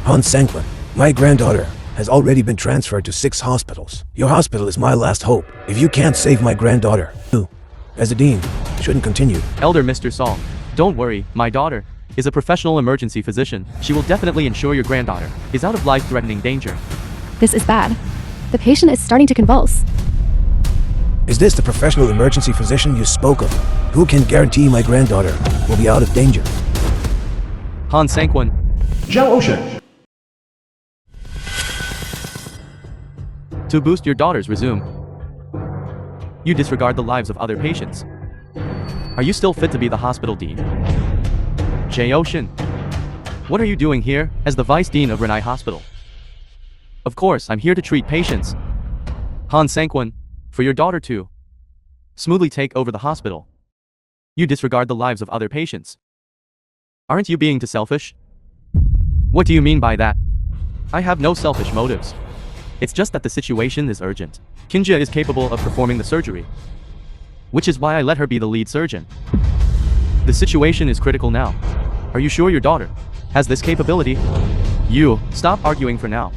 Han Sanquin, my granddaughter has already been transferred to 6 hospitals. Your hospital is my last hope. If you can't save my granddaughter, you, as a dean, shouldn't continue. Elder Mr. Song, don't worry, my daughter is a professional emergency physician. She will definitely ensure your granddaughter is out of life-threatening danger. This is bad. The patient is starting to convulse. Is this the professional emergency physician you spoke of? Who can guarantee my granddaughter will be out of danger? Han Sanquin. Ocean. To boost your daughter's resume, you disregard the lives of other patients. Are you still fit to be the hospital dean? Ocean, what are you doing here as the vice dean of Renai Hospital? Of course, I'm here to treat patients. Han Sanquin, for your daughter to smoothly take over the hospital, you disregard the lives of other patients. Aren't you being too selfish? What do you mean by that? I have no selfish motives. It's just that the situation is urgent. Kinja is capable of performing the surgery, which is why I let her be the lead surgeon. The situation is critical now. Are you sure your daughter has this capability? You, stop arguing for now.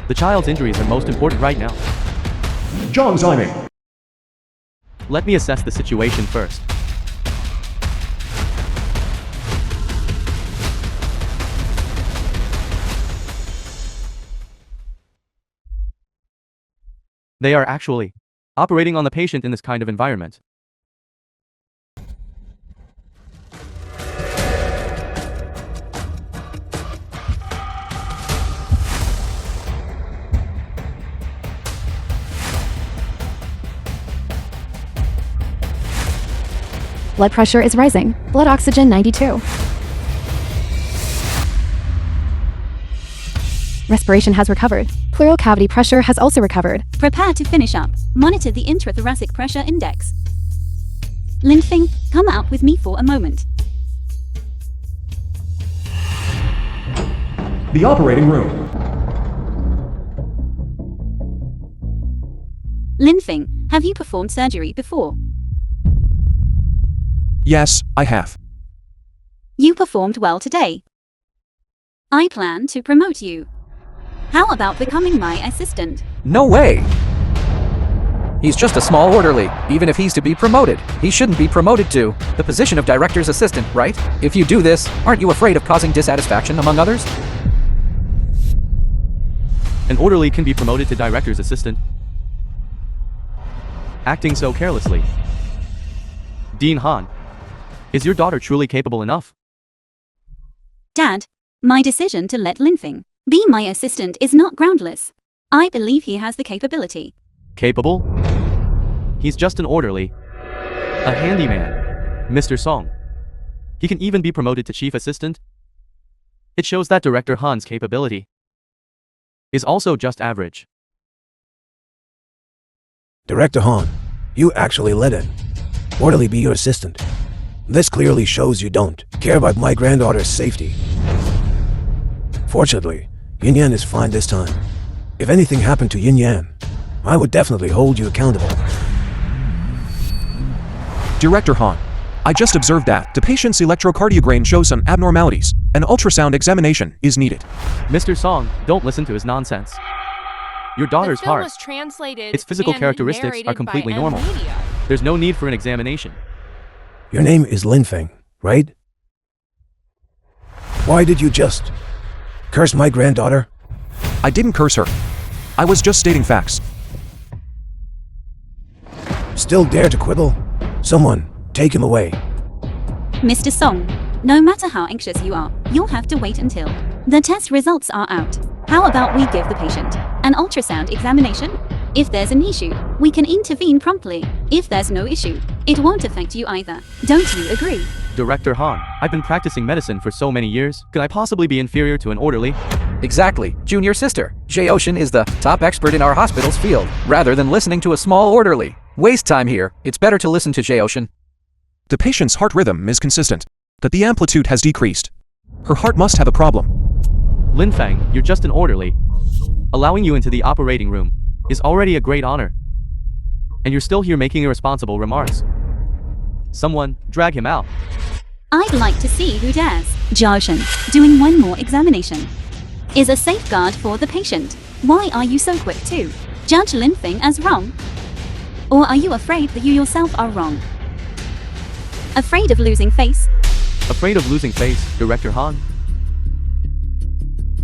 The child's injuries are most important right now. John Ziming. Let me assess the situation first. They are actually operating on the patient in this kind of environment. Blood pressure is rising. Blood oxygen 92. Respiration has recovered. Pleural cavity pressure has also recovered. Prepare to finish up. Monitor the intrathoracic pressure index. Linfeng, come out with me for a moment. The operating room. Linfeng, have you performed surgery before? Yes, I have. You performed well today. I plan to promote you. How about becoming my assistant? No way! He's just a small orderly. Even if he's to be promoted, he shouldn't be promoted to the position of director's assistant, right? If you do this, aren't you afraid of causing dissatisfaction among others? An orderly can be promoted to director's assistant. Acting so carelessly. Dean Han, is your daughter truly capable enough? Dad, my decision to let Linfeng be my assistant is not groundless. I believe he has the capability. Capable? He's just an orderly. A handyman. Mr. Song. He can even be promoted to chief assistant? It shows that Director Han's capability is also just average. Director Han, you actually let an orderly be your assistant. This clearly shows you don't care about my granddaughter's safety. Fortunately, Yin Yan is fine this time. If anything happened to Yin Yan, I would definitely hold you accountable. Director Han, I just observed that the patient's electrocardiogram shows some abnormalities. An ultrasound examination is needed. Mr. Song, don't listen to his nonsense. Your daughter's The film heart, was translated its physical and characteristics narrated are completely by normal. Media. There's no need for an examination. Your name is Linfeng, right? Why did you just curse my granddaughter? I didn't curse her. I was just stating facts. Still dare to quibble? Someone, take him away. Mr. Song, no matter how anxious you are, you'll have to wait until the test results are out. How about we give the patient an ultrasound examination? If there's an issue, we can intervene promptly. If there's no issue, it won't affect you either. Don't you agree? Director Han, I've been practicing medicine for so many years. Could I possibly be inferior to an orderly? Exactly. Junior sister. Ocean is the top expert in our hospital's field. Rather than listening to a small orderly. Waste time here. It's better to listen to Ocean. The patient's heart rhythm is consistent, that the amplitude has decreased. Her heart must have a problem. Linfeng, you're just an orderly. Allowing you into the operating room is already a great honor. And you're still here making irresponsible remarks. Someone, drag him out. I'd like to see who dares. Jiaoshen, doing one more examination is a safeguard for the patient. Why are you so quick to judge Linfeng as wrong? Or are you afraid that you yourself are wrong? Afraid of losing face? Afraid of losing face, Director Han?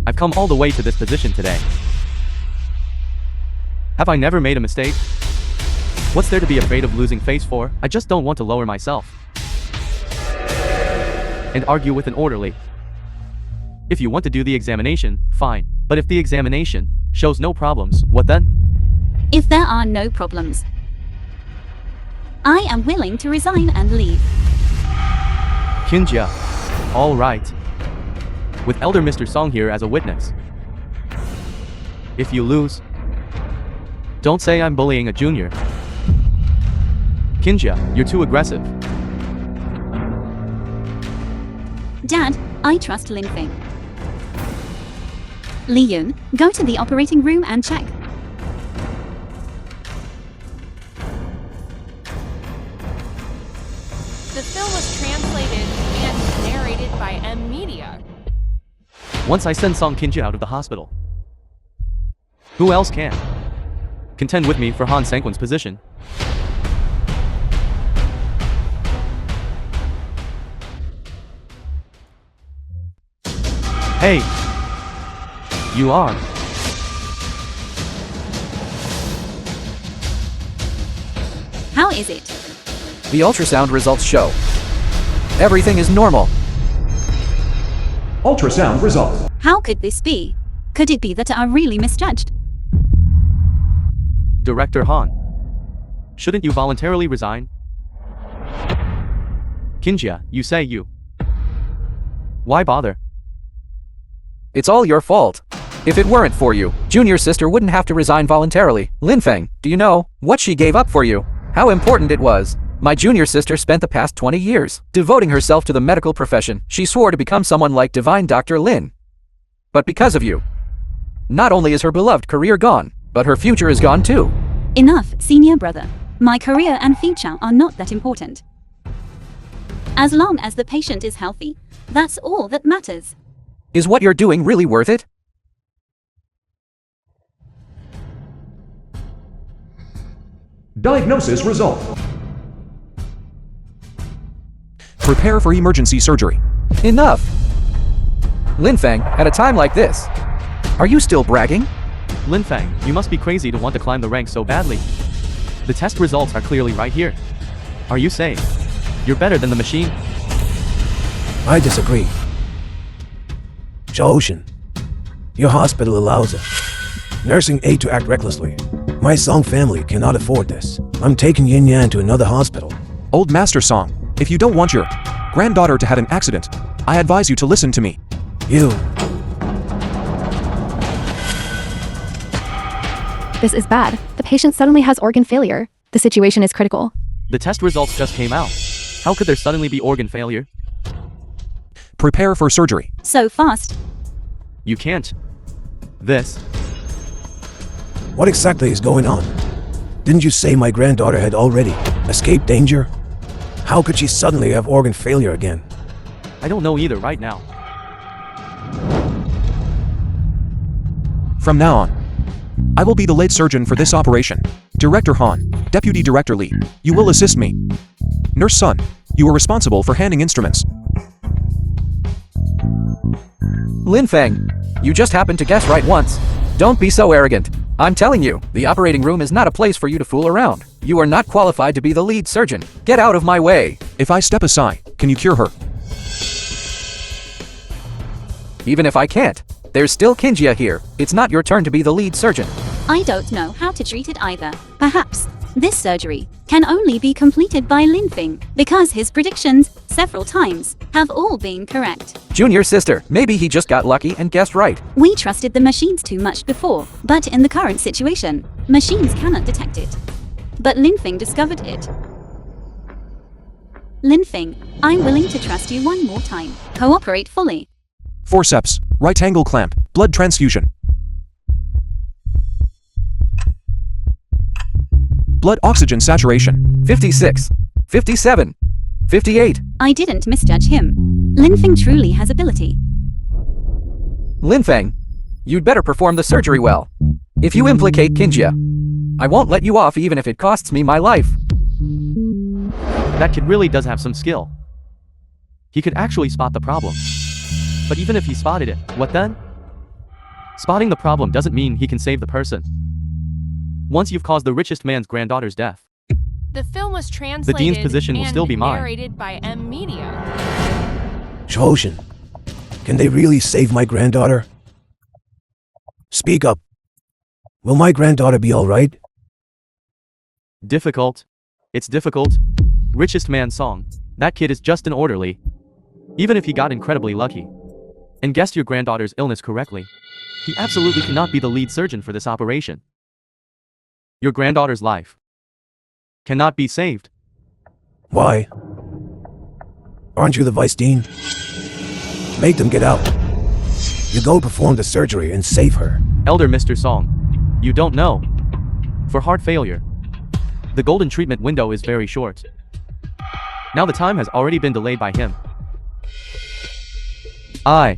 I've come all the way to this position today. Have I never made a mistake? What's there to be afraid of losing face for? I just don't want to lower myself and argue with an orderly. If you want to do the examination, fine. But if the examination shows no problems, what then? If there are no problems, I am willing to resign and leave. Kinjia. All right. With Elder Mr. Song here as a witness. If you lose, don't say I'm bullying a junior. Kinjia, you're too aggressive. Dad, I trust Linfeng. Li Yun, go to the operating room and check. The film was translated and narrated by M Media. Once I send Song Kinjia out of the hospital, who else can contend with me for Han Sangquan's position? Hey! You are. How is it? The ultrasound results show everything is normal. Ultrasound results. How could this be? Could it be that I really misjudged? Director Han, shouldn't you voluntarily resign? Kinjia, you say you. Why bother? It's all your fault. If it weren't for you, junior sister wouldn't have to resign voluntarily. Linfeng, do you know what she gave up for you? How important it was. My junior sister spent the past 20 years devoting herself to the medical profession. She swore to become someone like divine Dr. Lin. But because of you, not only is her beloved career gone, but her future is gone too. Enough, senior brother. My career and future are not that important. As long as the patient is healthy, that's all that matters. Is what you're doing really worth it? Diagnosis result. Prepare for emergency surgery. Enough! Linfeng, at a time like this, are you still bragging? Linfeng, you must be crazy to want to climb the ranks so badly. The test results are clearly right here. Are you saying you're better than the machine? I disagree. Jiaoshen, your hospital allows a nursing aide to act recklessly. My Song family cannot afford this. I'm taking Yin Yan to another hospital. Old Master Song, if you don't want your granddaughter to have an accident, I advise you to listen to me. You. This is bad. The patient suddenly has organ failure. The situation is critical. The test results just came out. How could there suddenly be organ failure? Prepare for surgery. So fast. You can't. This. What exactly is going on? Didn't you say my granddaughter had already escaped danger? How could she suddenly have organ failure again? I don't know either right now. From now on, I will be the lead surgeon for this operation. Director Han, Deputy Director Li, you will assist me. Nurse Sun, you are responsible for handing instruments. Linfeng, you just happened to guess right once. Don't be so arrogant. I'm telling you, the operating room is not a place for you to fool around. You are not qualified to be the lead surgeon. Get out of my way. If I step aside, can you cure her? Even if I can't, there's still Kinjia here. It's not your turn to be the lead surgeon. I don't know how to treat it either. Perhaps this surgery can only be completed by Linfeng because his predictions several times have all been correct. Junior sister, maybe he just got lucky and guessed right. We trusted the machines too much before, but in the current situation, machines cannot detect it. But Linfeng discovered it. Linfeng, I'm willing to trust you one more time. Cooperate fully. Forceps, right angle clamp, blood transfusion. Blood oxygen saturation. 56, 57, 58. I didn't misjudge him. Lin Feng truly has ability. Lin Feng, you'd better perform the surgery well. If you implicate Kinjia, I won't let you off even if it costs me my life. That kid really does have some skill. He could actually spot the problem. But even if he spotted it, what then? Spotting the problem doesn't mean he can save the person. Once you've caused the richest man's granddaughter's death, The film was translated dean's position will and still be mine. narrated by M Media. Jaoshin, can they really save my granddaughter? Speak up. Will my granddaughter be alright? difficult. It's difficult. Richest man song. That kid is just an orderly. Even if he got incredibly lucky and guessed your granddaughter's illness correctly, he absolutely cannot be the lead surgeon for this operation. Your granddaughter's life cannot be saved. Why? Aren't you the vice dean? Make them get out. You go perform the surgery and save her. Elder Mr. Song, you don't know. For heart failure, the golden treatment window is very short. Now the time has already been delayed by him. I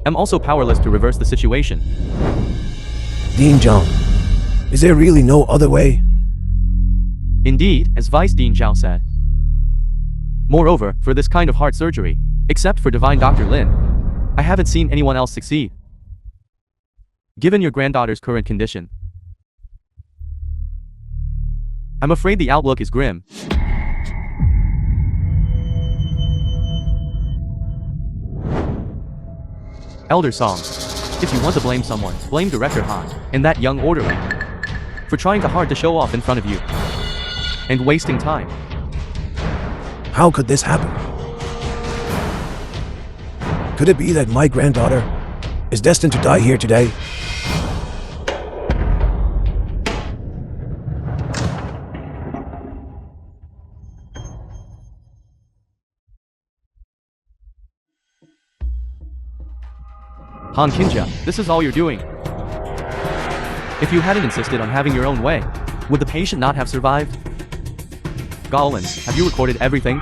am also powerless to reverse the situation. Dean Zhang, is there really no other way? Indeed, as Vice Dean Zhao said. Moreover, for this kind of heart surgery, except for Divine Dr. Lin, I haven't seen anyone else succeed. Given your granddaughter's current condition, I'm afraid the outlook is grim. Elder Song, if you want to blame someone, blame Director Han and that young orderly for trying too hard to show off in front of you and wasting time. How could this happen? Could it be that my granddaughter is destined to die here today? Han Kinja, this is all you're doing. If you hadn't insisted on having your own way, would the patient not have survived? Golan, have you recorded everything?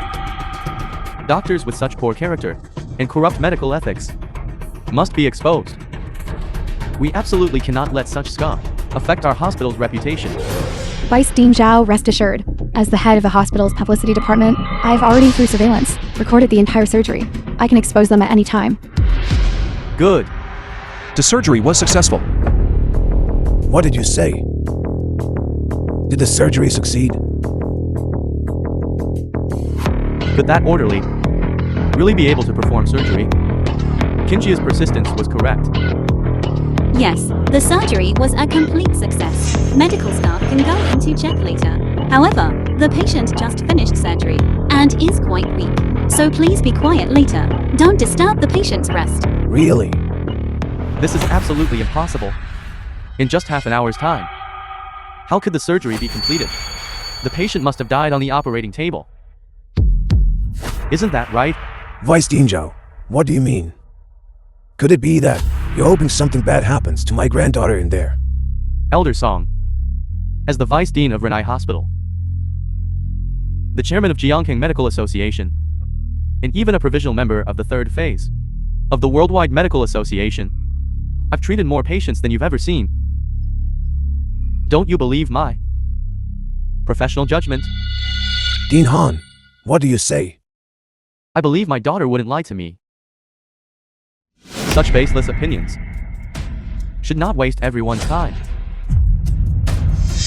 Doctors with such poor character and corrupt medical ethics must be exposed. We absolutely cannot let such scum affect our hospital's reputation. Vice Dean Zhao, rest assured. As the head of the hospital's publicity department, I've already, through surveillance, recorded the entire surgery. I can expose them at any time. Good. The surgery was successful. What did you say? Did the surgery succeed? Could that orderly really be able to perform surgery? Kinjia's persistence was correct. Yes, the surgery was a complete success. Medical staff can go in to check later. However, the patient just finished surgery and is quite weak. So please be quiet later. Don't disturb the patient's rest. Really? This is absolutely impossible. In just half an hour's time, how could the surgery be completed? The patient must have died on the operating table. Isn't that right? Vice Dean Zhao, what do you mean? Could it be that you're hoping something bad happens to my granddaughter in there? Elder Song, as the Vice Dean of Renai Hospital, the Chairman of Jiangking Medical Association, and even a provisional member of the third phase of the Worldwide Medical Association, I've treated more patients than you've ever seen. Don't you believe my professional judgment? Dean Han, what do you say? I believe my daughter wouldn't lie to me. Such baseless opinions should not waste everyone's time.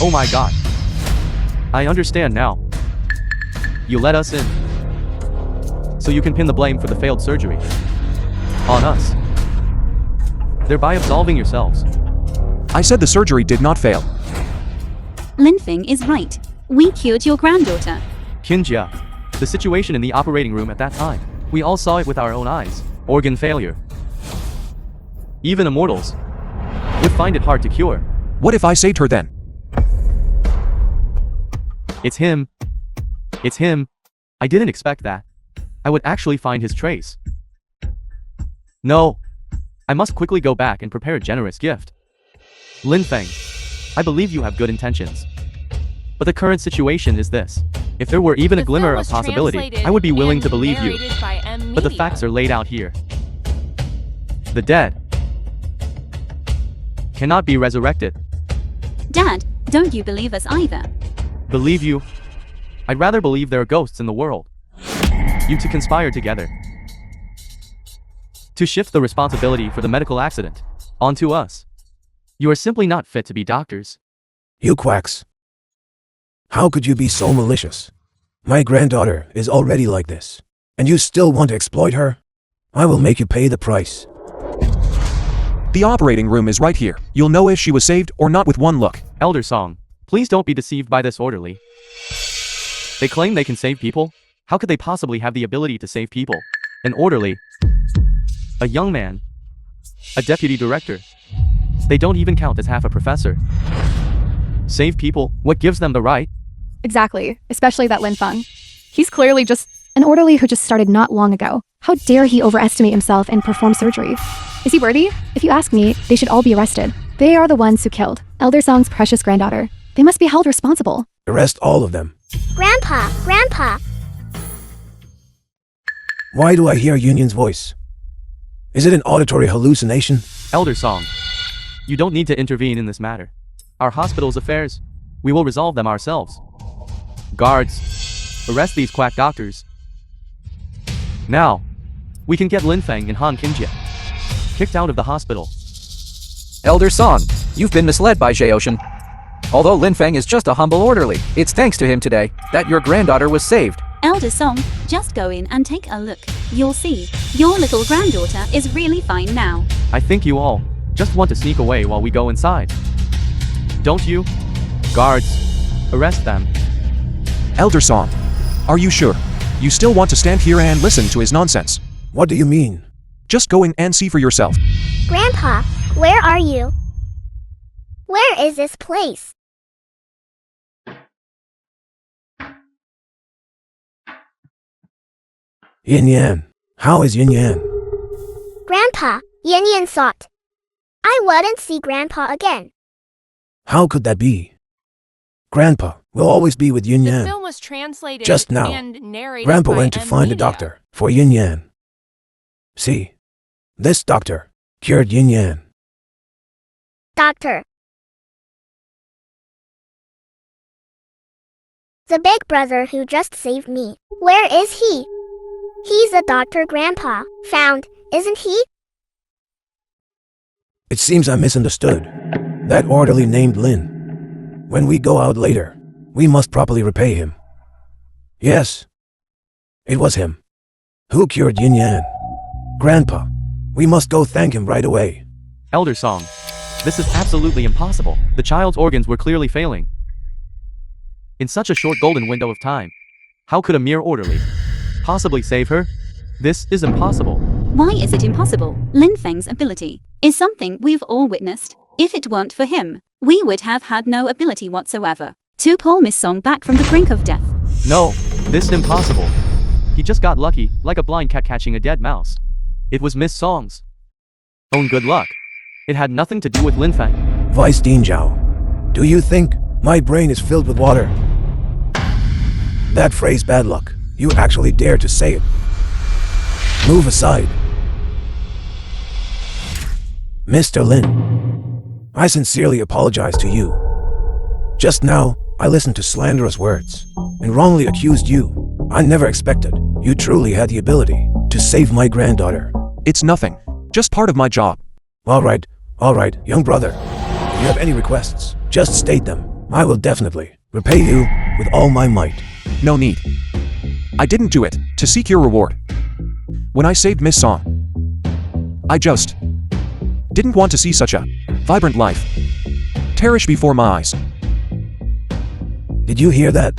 Oh my god. I understand now. You let us in so you can pin the blame for the failed surgery on us, thereby absolving yourselves. I said the surgery did not fail. Lin Feng is right. We cured your granddaughter. Kinjia, the situation in the operating room at that time, we all saw it with our own eyes. Organ failure. Even immortals would find it hard to cure. What if I saved her then? It's him. It's him. I didn't expect that. I would actually find his trace. No. I must quickly go back and prepare a generous gift. Lin Feng, I believe you have good intentions. But the current situation is this. If there were even a The glimmer film of was possibility, translated I would be willing and to believe you. narrated by M But the Media. facts are laid out here. The dead cannot be resurrected. Dad, don't you believe us either? Believe you? I'd rather believe there are ghosts in the world. You two conspire together to shift the responsibility for the medical accident onto us. You are simply not fit to be doctors. You quacks. How could you be so malicious? My granddaughter is already like this, and you still want to exploit her? I will make you pay the price. The operating room is right here. You'll know if she was saved or not with one look. Elder Song, please don't be deceived by this orderly. They claim they can save people? How could they possibly have the ability to save people? An orderly, a young man, a deputy director. They don't even count as half a professor. Save people? What gives them the right? Exactly, especially that Lin Feng. He's clearly just an orderly who just started not long ago. How dare he overestimate himself and perform surgery? Is he worthy? If you ask me, they should all be arrested. They are the ones who killed Elder Song's precious granddaughter. They must be held responsible. Arrest all of them. Grandpa, Grandpa. Why do I hear Union's voice? Is it an auditory hallucination? Elder Song, you don't need to intervene in this matter. Our hospital's affairs, we will resolve them ourselves. Guards, arrest these quack doctors. Now, we can get Lin Feng and Han Kinjie kicked out of the hospital. Elder Song, you've been misled by Jaeocean. Although Lin Feng is just a humble orderly, it's thanks to him today that your granddaughter was saved. Elder Song, just go in and take a look. You'll see. Your little granddaughter is really fine now. I think you all just want to sneak away while we go inside. Don't you? Guards, arrest them. Elder Song, are you sure? You still want to stand here and listen to his nonsense? What do you mean? Just go in and see for yourself. Grandpa, where are you? Where is this place? Yin Yan. How is Yin Yan? Grandpa, Yin Yin thought I wouldn't see Grandpa again. How could that be? Grandpa will always be with Yin The Yan. film was translated Just now, and narrated Grandpa by went to M find a Media. doctor for Yin Yan. See, this doctor cured Yin Yan. Doctor. The big brother who just saved me. Where is he? He's a doctor Grandpa found, isn't he? It seems I misunderstood. That orderly named Lin. When we go out later, we must properly repay him. Yes, it was him who cured Yin Yan. Grandpa, we must go thank him right away. Elder Song, this is absolutely impossible. The child's organs were clearly failing. In such a short golden window of time, how could a mere orderly possibly save her? This is impossible. Why is it impossible? Lin Feng's ability is something we've all witnessed. If it weren't for him, we would have had no ability whatsoever to pull Miss Song back from the brink of death. No, this is impossible. He just got lucky, like a blind cat catching a dead mouse. It was Miss Song's own good luck. It had nothing to do with Lin Feng. Vice Dean Zhao, do you think my brain is filled with water? That phrase bad luck, you actually dare to say it. Move aside. Mr. Lin, I sincerely apologize to you. Just now, I listened to slanderous words and wrongly accused you. I never expected you truly had the ability to save my granddaughter. It's nothing. Just part of my job. All right, young brother. If you have any requests, just state them. I will definitely repay you with all my might. No need. I didn't do it to seek your reward. When I saved Miss Song, I just didn't want to see such a vibrant life perish before my eyes. Did you hear that?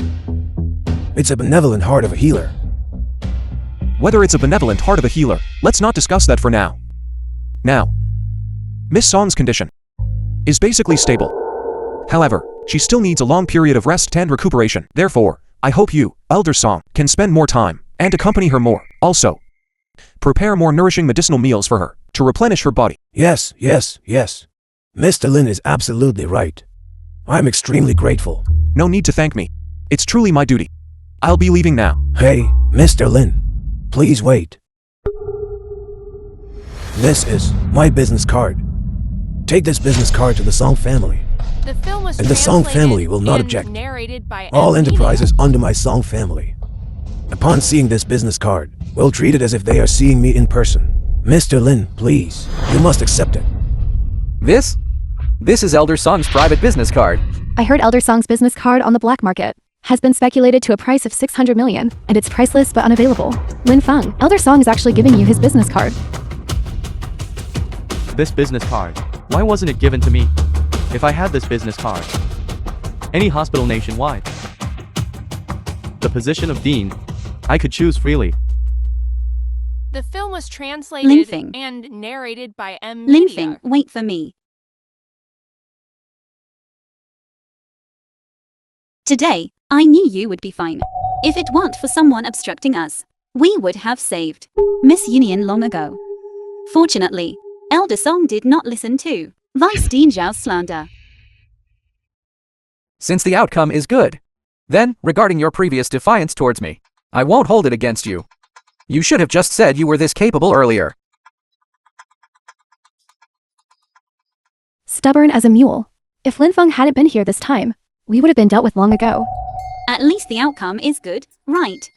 It's a benevolent heart of a healer. Whether it's a benevolent heart of a healer, let's not discuss that for now. Now, Miss Song's condition is basically stable. However, she still needs a long period of rest and recuperation. Therefore, I hope you, Elder Song, can spend more time and accompany her more. Also, prepare more nourishing medicinal meals for her to replenish her body. Yes. Mr. Lin is absolutely right. I'm extremely grateful. No need to thank me. It's truly my duty. I'll be leaving now. Hey, Mr. Lin. Please wait. This is my business card. Take this business card to the Song family. The film was And the Song translated family will not and object. narrated by All M. Media. enterprises under my Song family. Upon seeing this business card, will treat it as if they are seeing me in person. Mr. Lin, please, you must accept it. This? This is Elder Song's private business card. I heard Elder Song's business card on the black market has been speculated to a price of 600 million, and it's priceless but unavailable. Lin Feng, Elder Song is actually giving you his business card. This business card. Why wasn't it given to me? If I had this business card. Any hospital nationwide. The position of dean. I could choose freely. The film was Lin translated Feng. and narrated by M. Lin Media. Feng, wait for me. Today, I knew you would be fine. If it weren't for someone obstructing us, we would have saved Miss Union long ago. Fortunately, Elder Song did not listen to Vice Dean Zhao's slander. Since the outcome is good. Then, regarding your previous defiance towards me, I won't hold it against you. You should have just said you were this capable earlier. Stubborn as a mule. If Lin Feng hadn't been here this time, we would have been dealt with long ago. At least the outcome is good, right?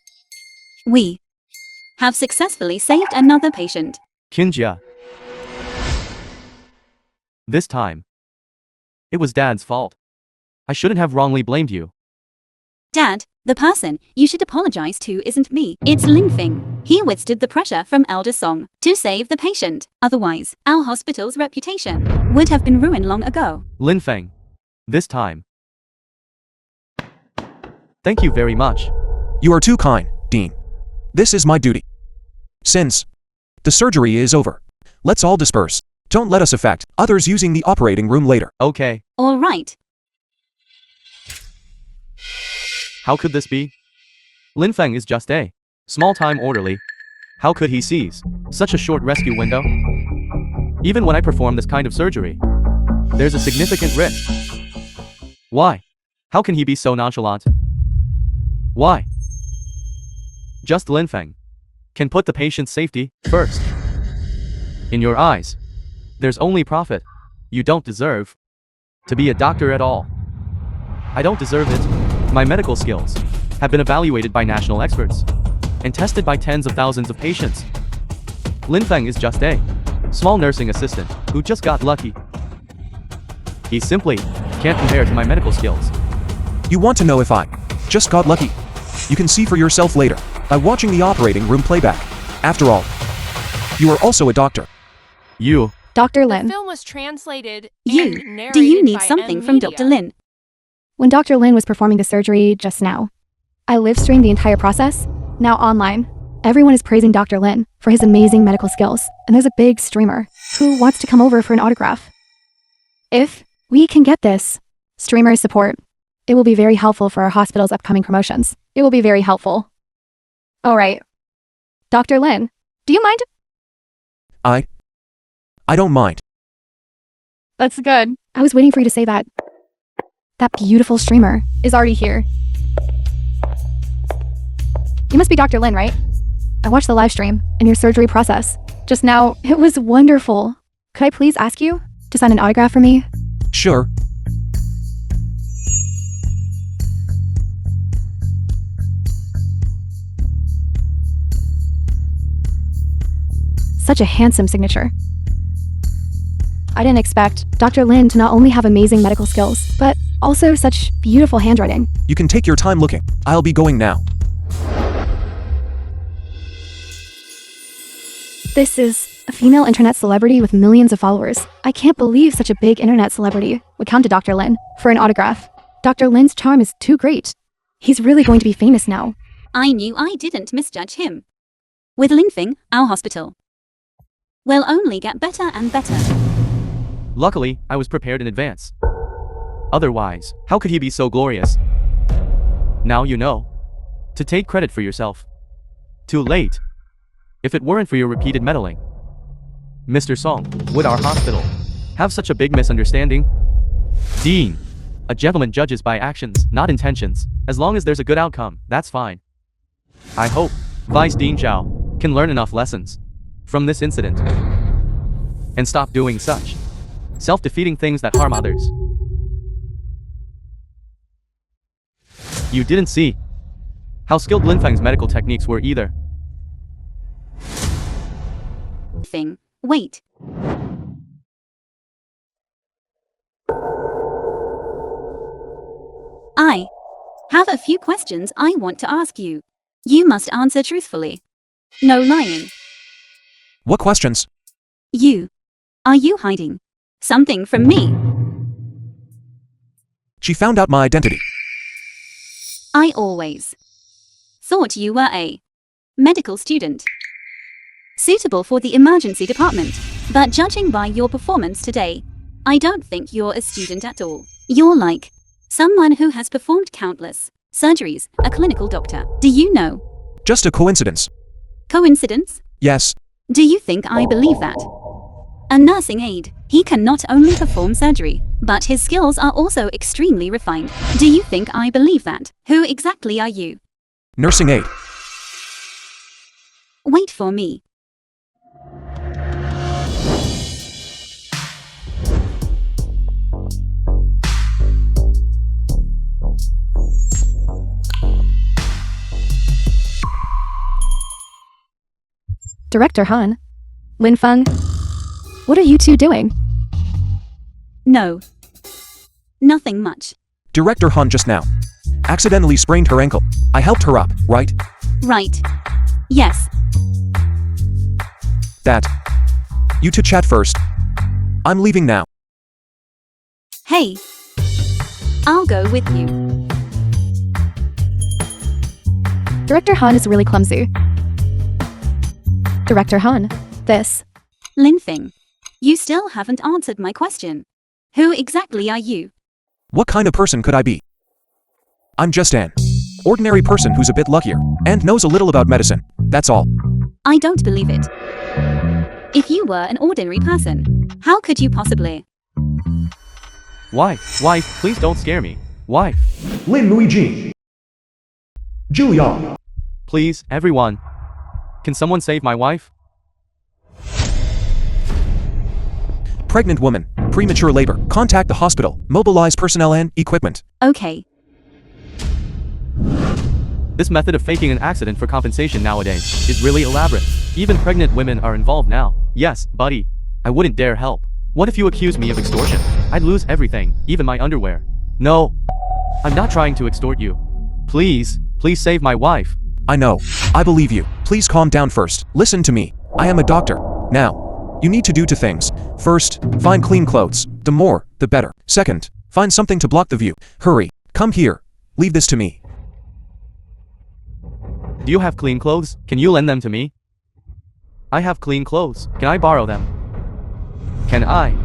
We have successfully saved another patient. Kinjia. This time. It was Dad's fault. I shouldn't have wrongly blamed you. Dad, the person you should apologize to isn't me, it's Lin Feng. He withstood the pressure from Elder Song to save the patient. Otherwise, our hospital's reputation would have been ruined long ago. Lin Feng. This time. Thank you very much. You are too kind, Dean. This is my duty. Since the surgery is over, let's all disperse. Don't let us affect others using the operating room later. Okay. All right. How could this be? Lin Feng is just a small-time orderly. How could he seize such a short rescue window? Even when I perform this kind of surgery, there's a significant risk. Why? How can he be so nonchalant? Why? Just Lin Feng can put the patient's safety first. In your eyes, there's only profit. You don't deserve to be a doctor at all. I don't deserve it. My medical skills have been evaluated by national experts and tested by tens of thousands of patients. Lin Feng is just a small nursing assistant who just got lucky. He simply can't compare to my medical skills. You want to know if I just got lucky? You can see for yourself later by watching the operating room playback. After all, you are also a doctor. You. Dr. The Lin. film was translated and You, narrated do you need by something M. from Media. Dr. Lin? When Dr. Lin was performing the surgery just now, I live streamed the entire process, now online. Everyone is praising Dr. Lin for his amazing medical skills, and there's a big streamer who wants to come over for an autograph. If we can get this streamer support, it will be very helpful for our hospital's upcoming promotions. It will be very helpful. All right. Dr. Lin, do you mind? I don't mind. That's good. I was waiting for you to say that. That beautiful streamer is already here. You must be Dr. Lin, right? I watched the live stream and your surgery process. Just now, it was wonderful. Could I please ask you to sign an autograph for me? Sure. Such a handsome signature. I didn't expect Dr. Lin to not only have amazing medical skills, but also such beautiful handwriting. You can take your time looking. I'll be going now. This is a female internet celebrity with millions of followers. I can't believe such a big internet celebrity would come to Dr. Lin for an autograph. Dr. Lin's charm is too great. He's really going to be famous now. I knew I didn't misjudge him. With Lin Feng, our hospital will only get better and better. Luckily, I was prepared in advance. Otherwise, how could he be so glorious? Now you know. To take credit for yourself. Too late. If it weren't for your repeated meddling. Mr. Song, would our hospital have such a big misunderstanding? Dean, A gentleman judges by actions, not intentions. As long as there's a good outcome, that's fine. I hope Vice Dean Zhao can learn enough lessons from this incident and stop doing such self-defeating things that harm others. You didn't see how skilled Lin Feng's medical techniques were either. Wait. I have a few questions I want to ask you. You must answer truthfully. No lying. What questions? Are you hiding something from me? She found out my identity. I always thought you were a medical student, suitable for the emergency department. But judging by your performance today, I don't think you're a student at all. You're like someone who has performed countless surgeries, a clinical doctor. Do you know? Just a coincidence. Coincidence? Yes. Do you think I believe that? A nursing aide, he can not only perform surgery, but his skills are also extremely refined. Do you think I believe that? Who exactly are you? Nursing aide. Wait for me. Director Han. Lin Feng. What are you two doing? No. Nothing much. Director Han just now accidentally sprained her ankle. I helped her up, right? Right. Yes. That. You two chat first. I'm leaving now. Hey. I'll go with you. Director Han is really clumsy. Director Han. This. Lin Feng. You still haven't answered my question. Who exactly are you? What kind of person could I be? I'm just an ordinary person who's a bit luckier and knows a little about medicine. That's all. I don't believe it. If you were an ordinary person, how could you possibly? Wife, please don't scare me. Wife, Lin Luigi. Julia. please, everyone. Can someone save my wife? Pregnant woman. Premature labor. Contact the hospital. Mobilize personnel and equipment. Okay. This method of faking an accident for compensation nowadays is really elaborate. Even pregnant women are involved now. Yes, buddy. I wouldn't dare help. What if you accuse me of extortion? I'd lose everything, even my underwear. No. I'm not trying to extort you. Please save my wife. I know. I believe you. Please calm down first. Listen to me. I am a doctor. Now, you need to do two things. First, find clean clothes. The more, the better. Second, find something to block the view. Hurry. Come here. Leave this to me. Do you have clean clothes? Can you lend them to me? I have clean clothes. Can I borrow them? Can I?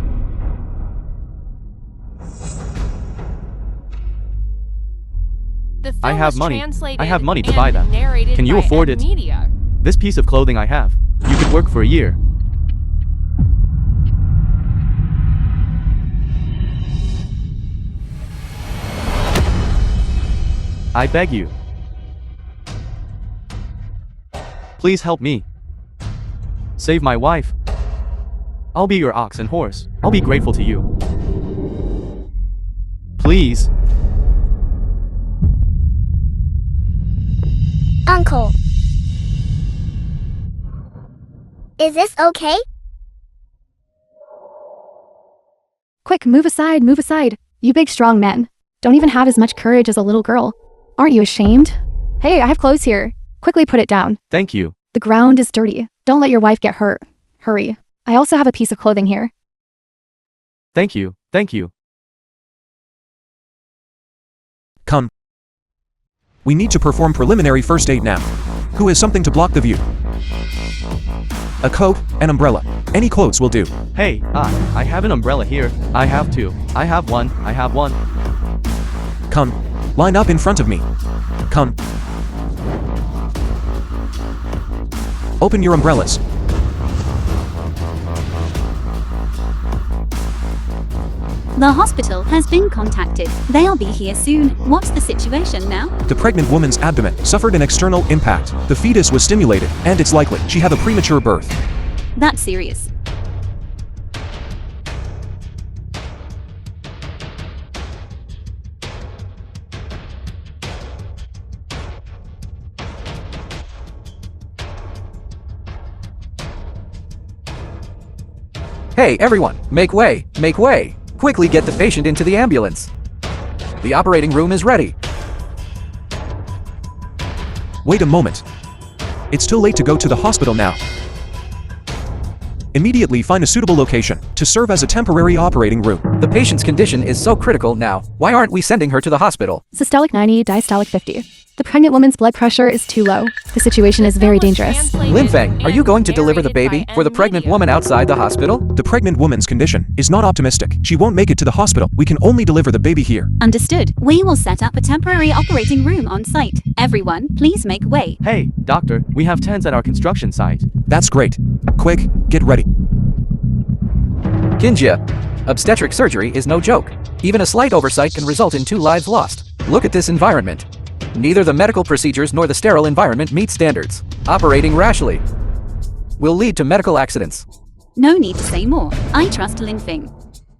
The film I have was money. translated I have money to and buy them. narrated Can you by afford it? Media. This piece of clothing I have. You could work for a year. I beg you. Please help me. Save my wife. I'll be your ox and horse. I'll be grateful to you. Please. Uncle. Is this okay? Quick, move aside, move aside. You big strong men. Don't even have as much courage as a little girl. Aren't you ashamed? Hey, I have clothes here. Quickly put it down. Thank you. The ground is dirty. Don't let your wife get hurt. Hurry. I also have a piece of clothing here. Thank you. Thank you. Come. We need to perform preliminary first aid now. Who has something to block the view? A coat, an umbrella. Any clothes will do. Hey, I have an umbrella here. I have two. I have one. I have one. Come. Line up in front of me. Come. Open your umbrellas. The hospital has been contacted. They'll be here soon. What's the situation now? The pregnant woman's abdomen suffered an external impact. The fetus was stimulated, and it's likely she had a premature birth. That's serious. Hey, everyone, make way, make way. Quickly get the patient into the ambulance. The operating room is ready. Wait a moment. It's too late to go to the hospital now. Immediately find a suitable location to serve as a temporary operating room. The patient's condition is so critical now. Why aren't we sending her to the hospital? Systolic 90, diastolic 50. The pregnant woman's blood pressure is too low. The situation is very dangerous. Lin Feng, are you going to deliver the baby for the pregnant woman outside the hospital? The pregnant woman's condition is not optimistic. She won't make it to the hospital. We can only deliver the baby here. Understood. We will set up a temporary operating room on site. Everyone, please make way. Hey, doctor, we have tents at our construction site. That's great. Quick, get ready. Kinjia, obstetric surgery is no joke. Even a slight oversight can result in 2 lives lost. Look at this environment. Neither the medical procedures nor the sterile environment meet standards. Operating rashly will lead to medical accidents. No need to say more. I trust Lin Feng.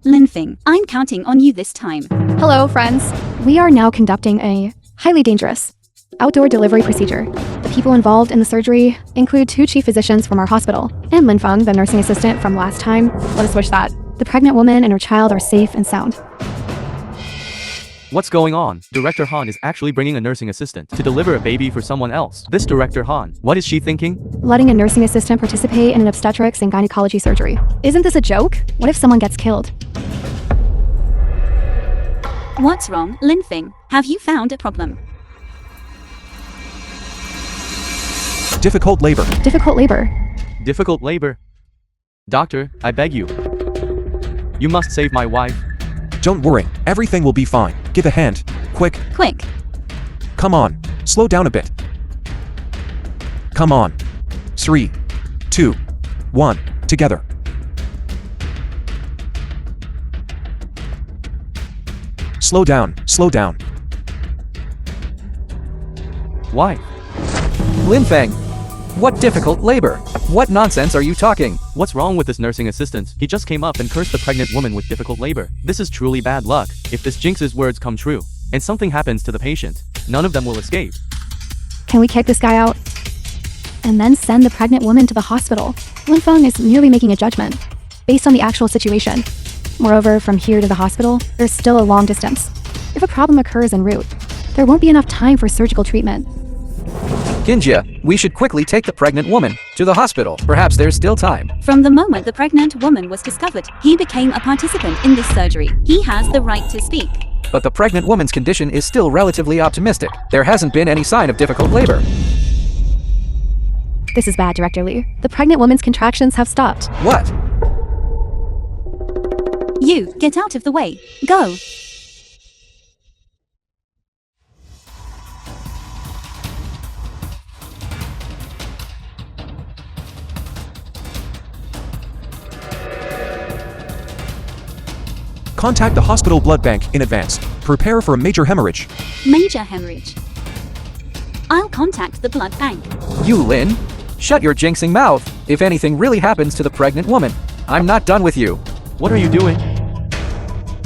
Lin Feng, I'm counting on you this time. Hello, friends. We are now conducting a highly dangerous outdoor delivery procedure. The people involved in the surgery include 2 chief physicians from our hospital and Lin Feng, the nursing assistant from last time. Let us wish that the pregnant woman and her child are safe and sound. What's going on? Director Han is actually bringing a nursing assistant to deliver a baby for someone else. This Director Han, what is she thinking? Letting a nursing assistant participate in an obstetrics and gynecology surgery. Isn't this a joke? What if someone gets killed? What's wrong, Lin Feng? Have you found a problem? Difficult labor. Difficult labor. Difficult labor. Doctor, I beg you. You must save my wife. Don't worry, everything will be fine. Give a hand. Quick. Quick. Come on, slow down a bit. Come on. 3, 2, 1, together. Slow down, slow down. Why? Lin Feng, what difficult labor? What nonsense are you talking? What's wrong with this nursing assistant? He just came up and cursed the pregnant woman with difficult labor. This is truly bad luck. If this jinx's words come true, and something happens to the patient, none of them will escape. Can we kick this guy out? And then send the pregnant woman to the hospital. Lin Feng is merely making a judgment, based on the actual situation. Moreover, from here to the hospital, there's still a long distance. If a problem occurs en route, there won't be enough time for surgical treatment. Kinjia, we should quickly take the pregnant woman to the hospital. Perhaps there's still time. From the moment the pregnant woman was discovered, he became a participant in this surgery. He has the right to speak. But the pregnant woman's condition is still relatively optimistic. There hasn't been any sign of difficult labor. This is bad, Director Lee. The pregnant woman's contractions have stopped. What? You, get out of the way. Go. Contact the hospital blood bank in advance. Prepare for a major hemorrhage. Major hemorrhage. I'll contact the blood bank. You, Lin? Shut your jinxing mouth. If anything really happens to the pregnant woman, I'm not done with you. What are you doing?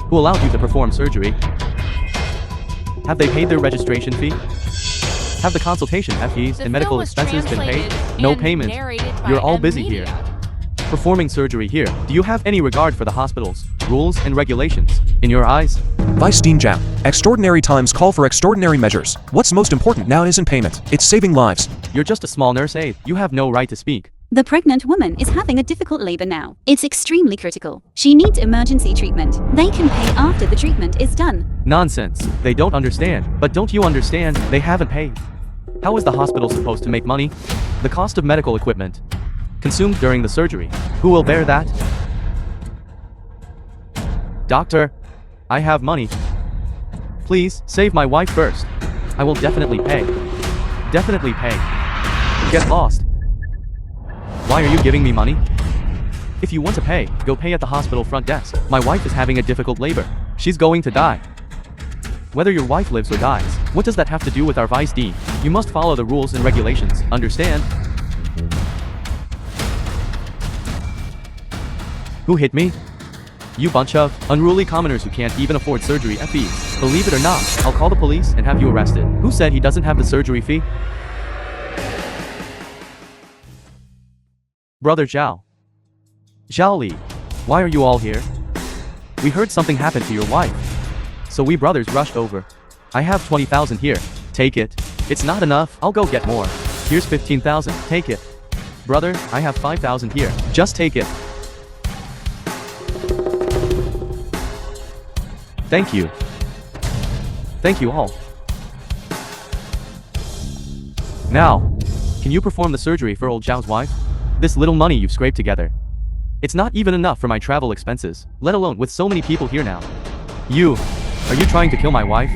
Who allowed you to perform surgery? Have they paid their registration fee? Have the consultation fees and medical expenses been paid? No payment. You're all busy here. Performing surgery here. Do you have any regard for the hospital's rules and regulations? In your eyes? Vice Dean Jam. Extraordinary times call for extraordinary measures. What's most important now isn't payment. It's saving lives. You're just a small nurse aide. You have no right to speak. The pregnant woman is having a difficult labor now. It's extremely critical. She needs emergency treatment. They can pay after the treatment is done. Nonsense. They don't understand. But don't you understand? They haven't paid. How is the hospital supposed to make money? The cost of medical equipment consumed during the surgery. Who will bear that? Doctor, I have money. Please, save my wife first. I will definitely pay. Definitely pay. Get lost. Why are you giving me money? If you want to pay, go pay at the hospital front desk. My wife is having a difficult labor. She's going to die. Whether your wife lives or dies, what does that have to do with our vice dean? You must follow the rules and regulations, understand? Who hit me? You bunch of unruly commoners who can't even afford surgery fees. Believe it or not, I'll call the police and have you arrested. Who said he doesn't have the surgery fee? Brother Zhao. Zhao Li, why are you all here? We heard something happened to your wife. So we brothers rushed over. I have 20,000 here. Take it. It's not enough, I'll go get more. Here's 15,000, take it. Brother, I have 5,000 here. Just take it. Thank you. Thank you all. Now, can you perform the surgery for old Zhao's wife? This little money you've scraped together. It's not even enough for my travel expenses, let alone with so many people here now. Are you trying to kill my wife?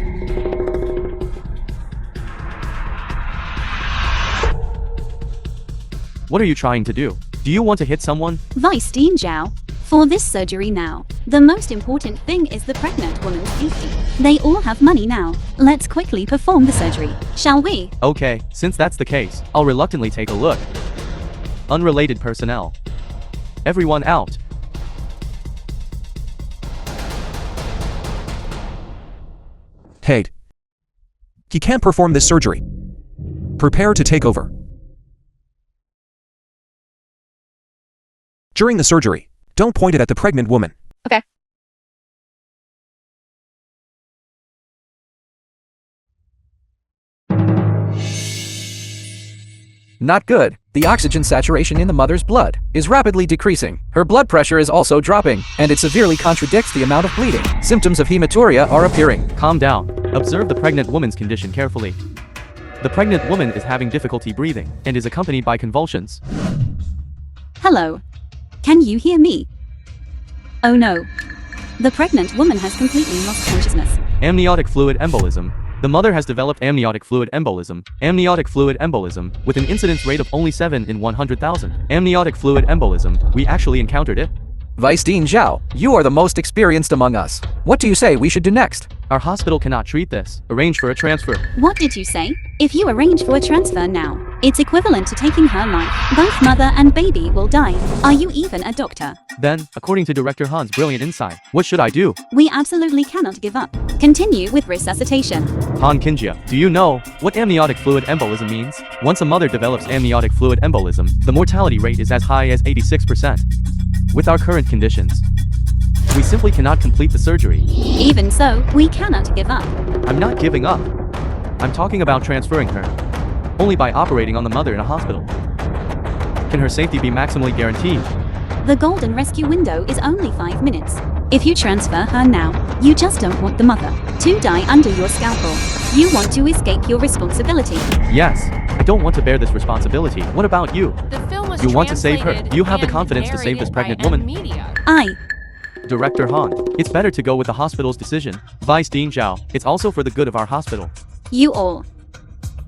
What are you trying to do? Do you want to hit someone? Vice Dean Zhao, for this surgery now, the most important thing is the pregnant woman's safety. They all have money now. Let's quickly perform the surgery, shall we? Okay, since that's the case, I'll reluctantly take a look. Unrelated personnel. Everyone out. Hey. He can't perform this surgery. Prepare to take over. During the surgery, don't point it at the pregnant woman. Okay. Not good. The oxygen saturation in the mother's blood is rapidly decreasing. Her blood pressure is also dropping, and it severely contradicts the amount of bleeding. Symptoms of hematuria are appearing. Calm down. Observe the pregnant woman's condition carefully. The pregnant woman is having difficulty breathing and is accompanied by convulsions. Hello. Can you hear me? Oh no. The pregnant woman has completely lost consciousness. Amniotic fluid embolism. The mother has developed amniotic fluid embolism. Amniotic fluid embolism, with an incidence rate of only 7 in 100,000. Amniotic fluid embolism, we actually encountered it. Vice Dean Zhao, you are the most experienced among us. What do you say we should do next? Our hospital cannot treat this. Arrange for a transfer. What did you say? If you arrange for a transfer now, it's equivalent to taking her life. Both mother and baby will die. Are you even a doctor? Then, according to Director Han's brilliant insight, what should I do? We absolutely cannot give up. Continue with resuscitation. Han Kinjia, do you know what amniotic fluid embolism means? Once a mother develops amniotic fluid embolism, the mortality rate is as high as 86%. With our current conditions, we simply cannot complete the surgery. Even so, we cannot give up. I'm not giving up. I'm talking about transferring her. Only by operating on the mother in a hospital can her safety be maximally guaranteed. The golden rescue window is only 5 minutes. If you transfer her now, you just don't want the mother to die under your scalpel. You want to escape your responsibility. Yes, I don't want to bear this responsibility. What about you? The film was You want to save her. translated Do you have the and confidence to save this narrated pregnant by woman? Media. Director Han, it's better to go with the hospital's decision. Vice Dean Zhao, it's also for the good of our hospital. You all.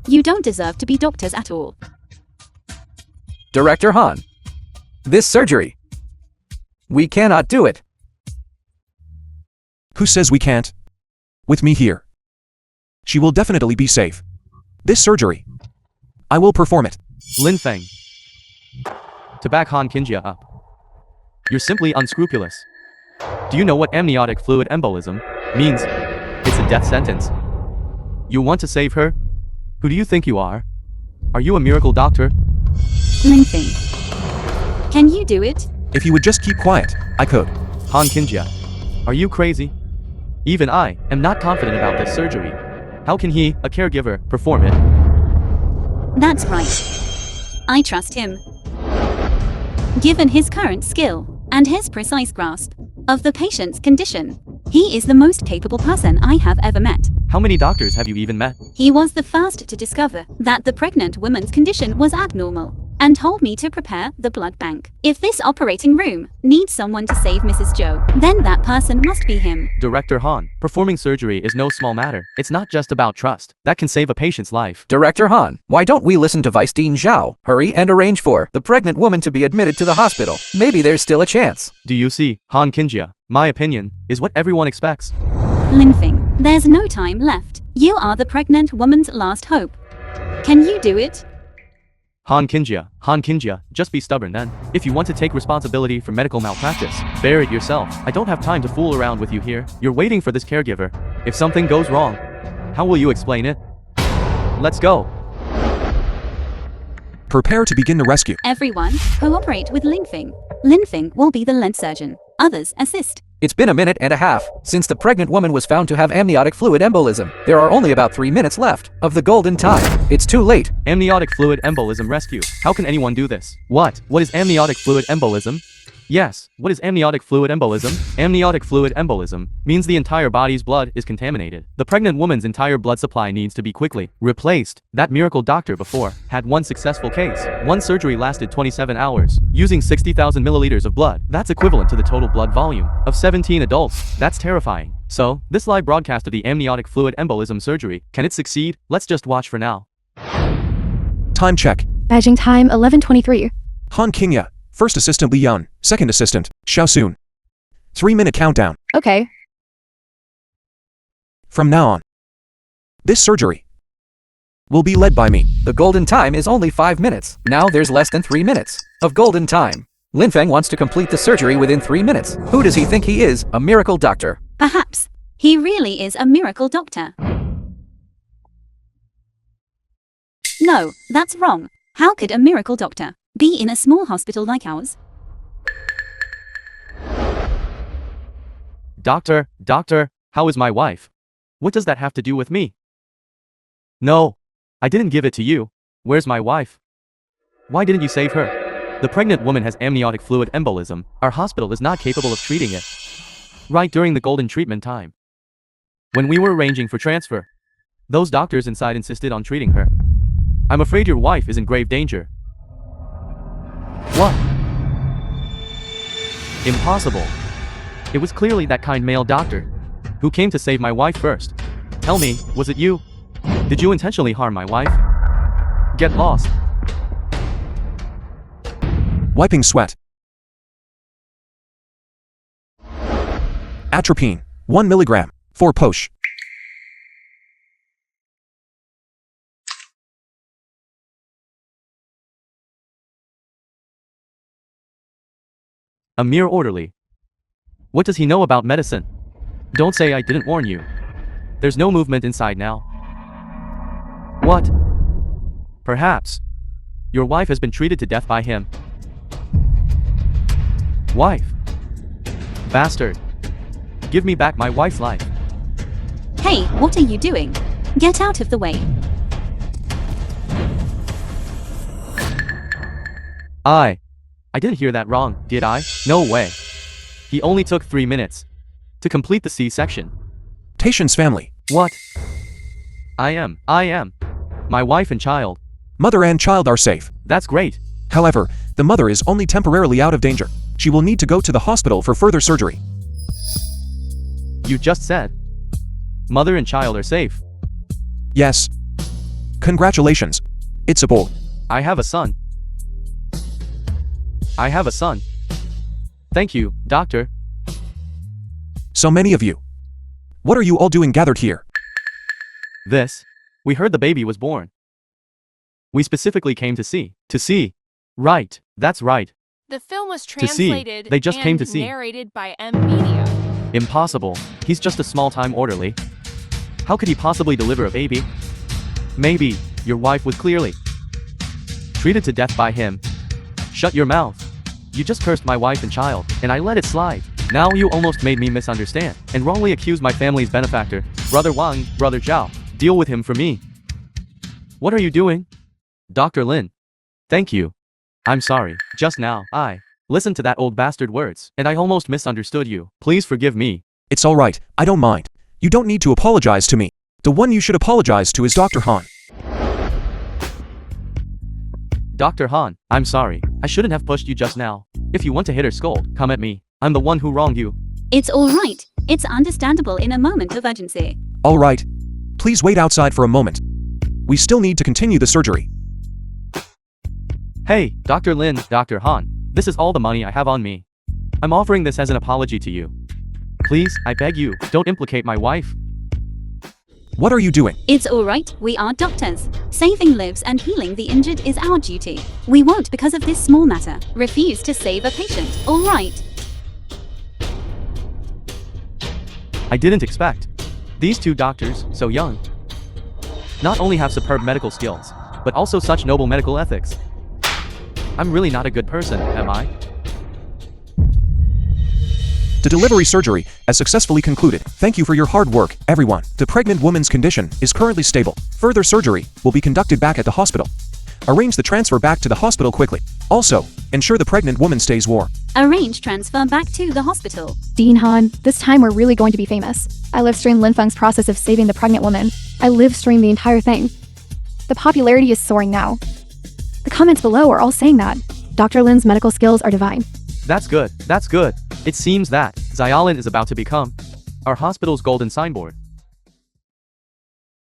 You don't deserve to be doctors at all. Director Han, this surgery, we cannot do it. Who says we can't? With me here. She will definitely be safe. This surgery, I will perform it. Lin Feng. To back Han Kinjia up. You're simply unscrupulous. Do you know what amniotic fluid embolism means? It's a death sentence. You want to save her? Who do you think you are? Are you a miracle doctor? Lin Feng. Can you do it? If you would just keep quiet, I could. Han Kinjia. Are you crazy? Even I am not confident about this surgery. How can he, a caregiver, perform it? That's right. I trust him. Given his current skill and his precise grasp of the patient's condition, he is the most capable person I have ever met. How many doctors have you even met? He was the first to discover that the pregnant woman's condition was abnormal. and told me to prepare the blood bank. If this operating room needs someone to save Mrs. Joe, then that person must be him. Director Han, performing surgery is no small matter. It's not just about trust. That can save a patient's life. Director Han, why don't we listen to Vice Dean Zhao? Hurry and arrange for the pregnant woman to be admitted to the hospital. Maybe there's still a chance. Do you see, Han Kinjia? My opinion is what everyone expects. Linfeng, there's no time left. You are the pregnant woman's last hope. Can you do it? Han Kinjia, just be stubborn then. If you want to take responsibility for medical malpractice, bear it yourself. I don't have time to fool around with you here. You're waiting for this caregiver. If something goes wrong, how will you explain it? Let's go. Prepare to begin the rescue. Everyone, cooperate with Linfeng. Linfeng will be the lead surgeon. Others assist. It's been a minute and a half since the pregnant woman was found to have amniotic fluid embolism. There are only about 3 minutes left of the golden time. It's too late. Amniotic fluid embolism rescue. How can anyone do this? What? What is amniotic fluid embolism? Yes, what is amniotic fluid embolism? Amniotic fluid embolism means the entire body's blood is contaminated. The pregnant woman's entire blood supply needs to be quickly replaced. That miracle doctor before had one successful case. One surgery lasted 27 hours, using 60,000 milliliters of blood. That's equivalent to the total blood volume of 17 adults. That's terrifying. So, this live broadcast of the amniotic fluid embolism surgery, can it succeed? Let's just watch for now. Time check. Beijing time 11:23. Han Qingya, First Assistant Li Yun, Second Assistant, Xiaosun. 3-minute countdown. Okay. From now on, this surgery will be led by me. The golden time is only 5 minutes. Now there's less than 3 minutes of golden time. Linfeng wants to complete the surgery within 3 minutes. Who does he think he is? A miracle doctor. Perhaps. He really is a miracle doctor. No, that's wrong. How could a miracle doctor be in a small hospital like ours? Doctor, how is my wife? What does that have to do with me? No, I didn't give it to you. Where's my wife? Why didn't you save her? The pregnant woman has amniotic fluid embolism. Our hospital is not capable of treating it. Right during the golden treatment time, when we were arranging for transfer, those doctors inside insisted on treating her. I'm afraid your wife is in grave danger. What? Impossible. It was clearly that kind male doctor who came to save my wife first. Tell me, was it you? Did you intentionally harm my wife? Get lost. Wiping sweat. Atropine, 1 milligram, 4 posh. A mere orderly. What does he know about medicine? Don't say I didn't warn you. There's no movement inside now. What? Perhaps your wife has been treated to death by him. Wife. Bastard. Give me back my wife's life. Hey, what are you doing? Get out of the way. I didn't hear that wrong, did I? No way. He only took 3 minutes to complete the C-section. Patient's family. What? I am. My wife and child. Mother and child are safe. That's great. However, the mother is only temporarily out of danger. She will need to go to the hospital for further surgery. You just said mother and child are safe. Yes. Congratulations. It's a boy. I have a son. Thank you, doctor. So many of you. What are you all doing gathered here? We heard the baby was born. We specifically came to see. To see. Right, that's right. The film was To see. translated They just and came to see. narrated by Media. Impossible. He's just a small-time orderly. How could he possibly deliver a baby? Maybe your wife was clearly treated to death by him. Shut your mouth. You just cursed my wife and child, and I let it slide. Now you almost made me misunderstand, and wrongly accuse my family's benefactor, Brother Wang, Brother Zhao. Deal with him for me. What are you doing? Dr. Lin. Thank you. I'm sorry. Just now, I listened to that old bastard words, and I almost misunderstood you. Please forgive me. It's alright, I don't mind. You don't need to apologize to me. The one you should apologize to is Dr. Han. Dr. Han, I'm sorry. I shouldn't have pushed you just now. If you want to hit or scold, come at me. I'm the one who wronged you. It's alright. It's understandable in a moment of urgency. All right. Please wait outside for a moment. We still need to continue the surgery. Hey, Dr. Lin, Dr. Han. This is all the money I have on me. I'm offering this as an apology to you. Please, I beg you, don't implicate my wife. What are you doing? It's alright, we are doctors. Saving lives and healing the injured is our duty. We won't, because of this small matter, refuse to save a patient, alright? I didn't expect. These two doctors, so young, not only have superb medical skills, but also such noble medical ethics. I'm really not a good person, am I? The delivery surgery has successfully concluded. Thank you for your hard work, everyone. The pregnant woman's condition is currently stable. Further surgery will be conducted back at the hospital. Arrange the transfer back to the hospital quickly. Also, ensure the pregnant woman stays warm. Arrange transfer back to the hospital. Dean Han, this time we're really going to be famous. I live-streamed Lin Feng's process of saving the pregnant woman. I live-streamed the entire thing. The popularity is soaring now. The comments below are all saying that. Dr. Lin's medical skills are divine. That's good, that's good. It seems that Xiaolin is about to become our hospital's golden signboard.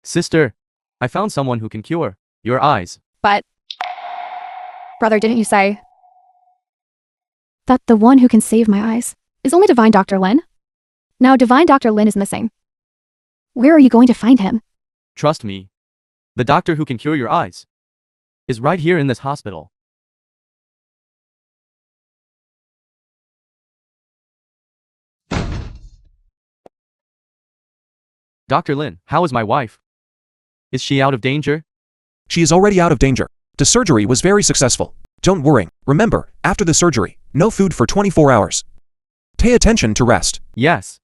Sister, I found someone who can cure your eyes. But, brother, didn't you say that the one who can save my eyes is only divine Dr. Lin? Now divine Dr. Lin is missing. Where are you going to find him? Trust me. The doctor who can cure your eyes is right here in this hospital. Dr. Lin, how is my wife? Is she out of danger? She is already out of danger. The surgery was very successful. Don't worry. Remember, after the surgery, no food for 24 hours. Pay attention to rest. Yes.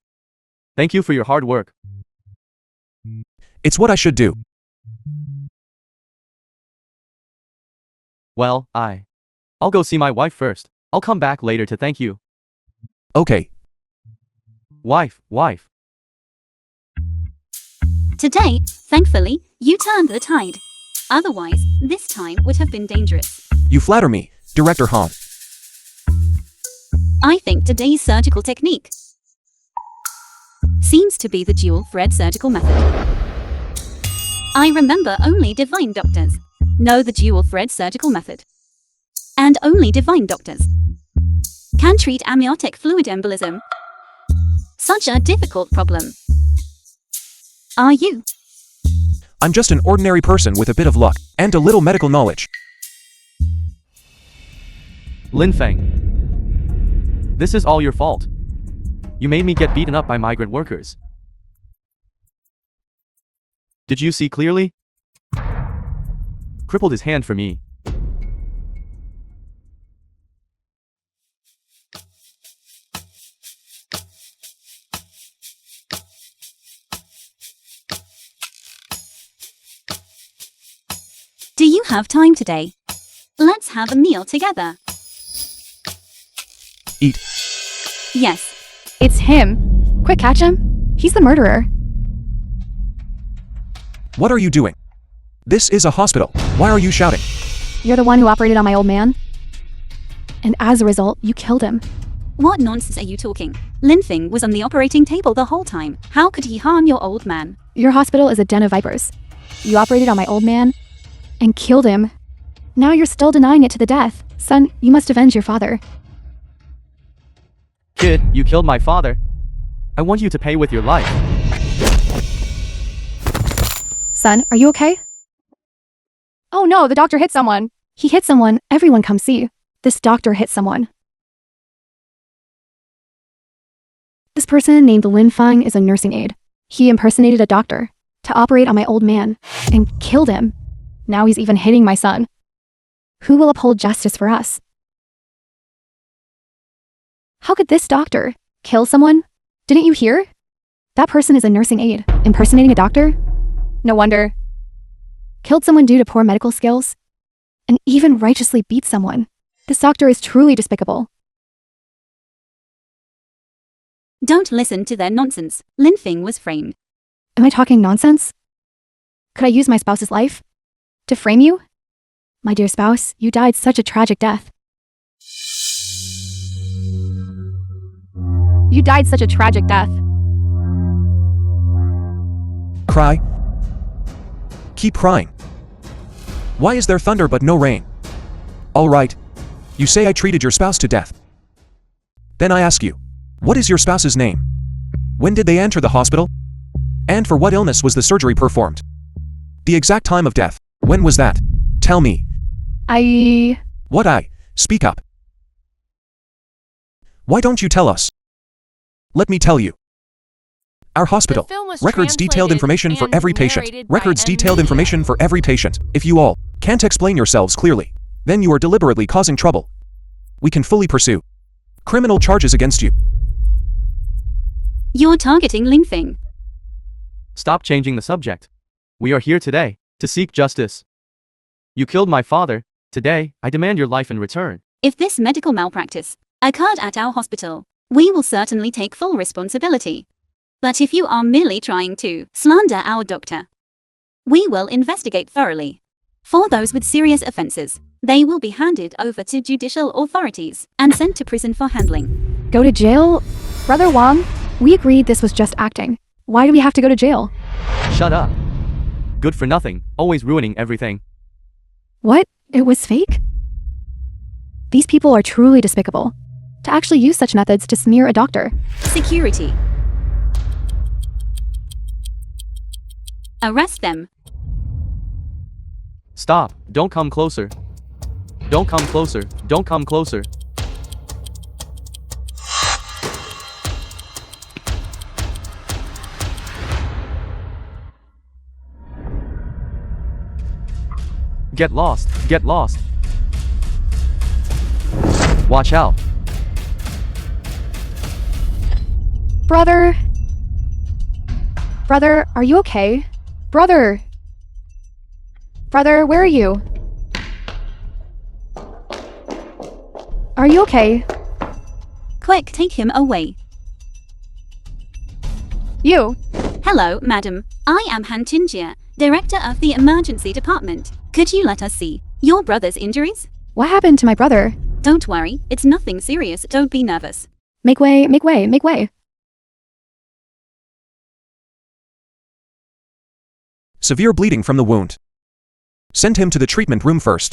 Thank you for your hard work. It's what I should do. Well, I'll go see my wife first. I'll come back later to thank you. Okay. Wife. Today, thankfully, you turned the tide. Otherwise, this time would have been dangerous. You flatter me, Director Han. I think today's surgical technique seems to be the dual thread surgical method. I remember only divine doctors know the dual thread surgical method. And only divine doctors can treat amniotic fluid embolism. Such a difficult problem. Are you? I'm just an ordinary person with a bit of luck and a little medical knowledge. Lin Feng. This is all your fault. You made me get beaten up by migrant workers. Did you see clearly? Crippled his hand for me. Do you have time today? Let's have a meal together. Eat. Yes. It's him. Quick, catch him. He's the murderer. What are you doing? This is a hospital. Why are you shouting? You're the one who operated on my old man. And as a result, you killed him. What nonsense are you talking? Lin Feng was on the operating table the whole time. How could he harm your old man? Your hospital is a den of vipers. You operated on my old man and killed him. Now you're still denying it to the death. Son, you must avenge your father. Kid, you killed my father. I want you to pay with your life. Son, are you okay? Oh no, the doctor hit someone. He hit someone. Everyone come see. This doctor hit someone. This person named Lin Feng is a nursing aide. He impersonated a doctor to operate on my old man and killed him. Now he's even hitting my son. Who will uphold justice for us? How could this doctor kill someone? Didn't you hear? That person is a nursing aide, impersonating a doctor? No wonder. Killed someone due to poor medical skills? And even righteously beat someone. This doctor is truly despicable. Don't listen to their nonsense. Lin Feng was framed. Am I talking nonsense? Could I use my spouse's life to frame you? My dear spouse, you died such a tragic death. You died such a tragic death. Cry. Keep crying. Why is there thunder but no rain? All right. You say I treated your spouse to death. Then I ask you, what is your spouse's name? When did they enter the hospital? And for what illness was the surgery performed? The exact time of death. When was that? Tell me. What I? Speak up. Why don't you tell us? Let me tell you. Our hospital. The film was Records detailed translated information for and every patient. narrated by Records M. detailed Media. information for every patient. If you all can't explain yourselves clearly, then you are deliberately causing trouble. We can fully pursue criminal charges against you. You're targeting Linfeng. Stop changing the subject. We are here today to seek justice. You killed my father. Today, I demand your life in return. If this medical malpractice occurred at our hospital, we will certainly take full responsibility. But if you are merely trying to slander our doctor, we will investigate thoroughly. For those with serious offenses, they will be handed over to judicial authorities and sent to prison for handling. Go to jail? Brother Wang, we agreed this was just acting. Why do we have to go to jail? Shut up. Good for nothing, always ruining everything. What? It was fake? These people are truly despicable. To actually use such methods to smear a doctor. Security. Arrest them. Stop, don't come closer. Don't come closer, don't come closer. Get lost, get lost. Watch out. Brother, are you okay? Brother, where are you? Are you okay? Quick, take him away. You. Hello, madam. I am Han Tinjie, director of the emergency department. Could you let us see your brother's injuries? What happened to my brother? Don't worry, it's nothing serious. Don't be nervous. Make way, make way, make way. Severe bleeding from the wound. Send him to the treatment room first.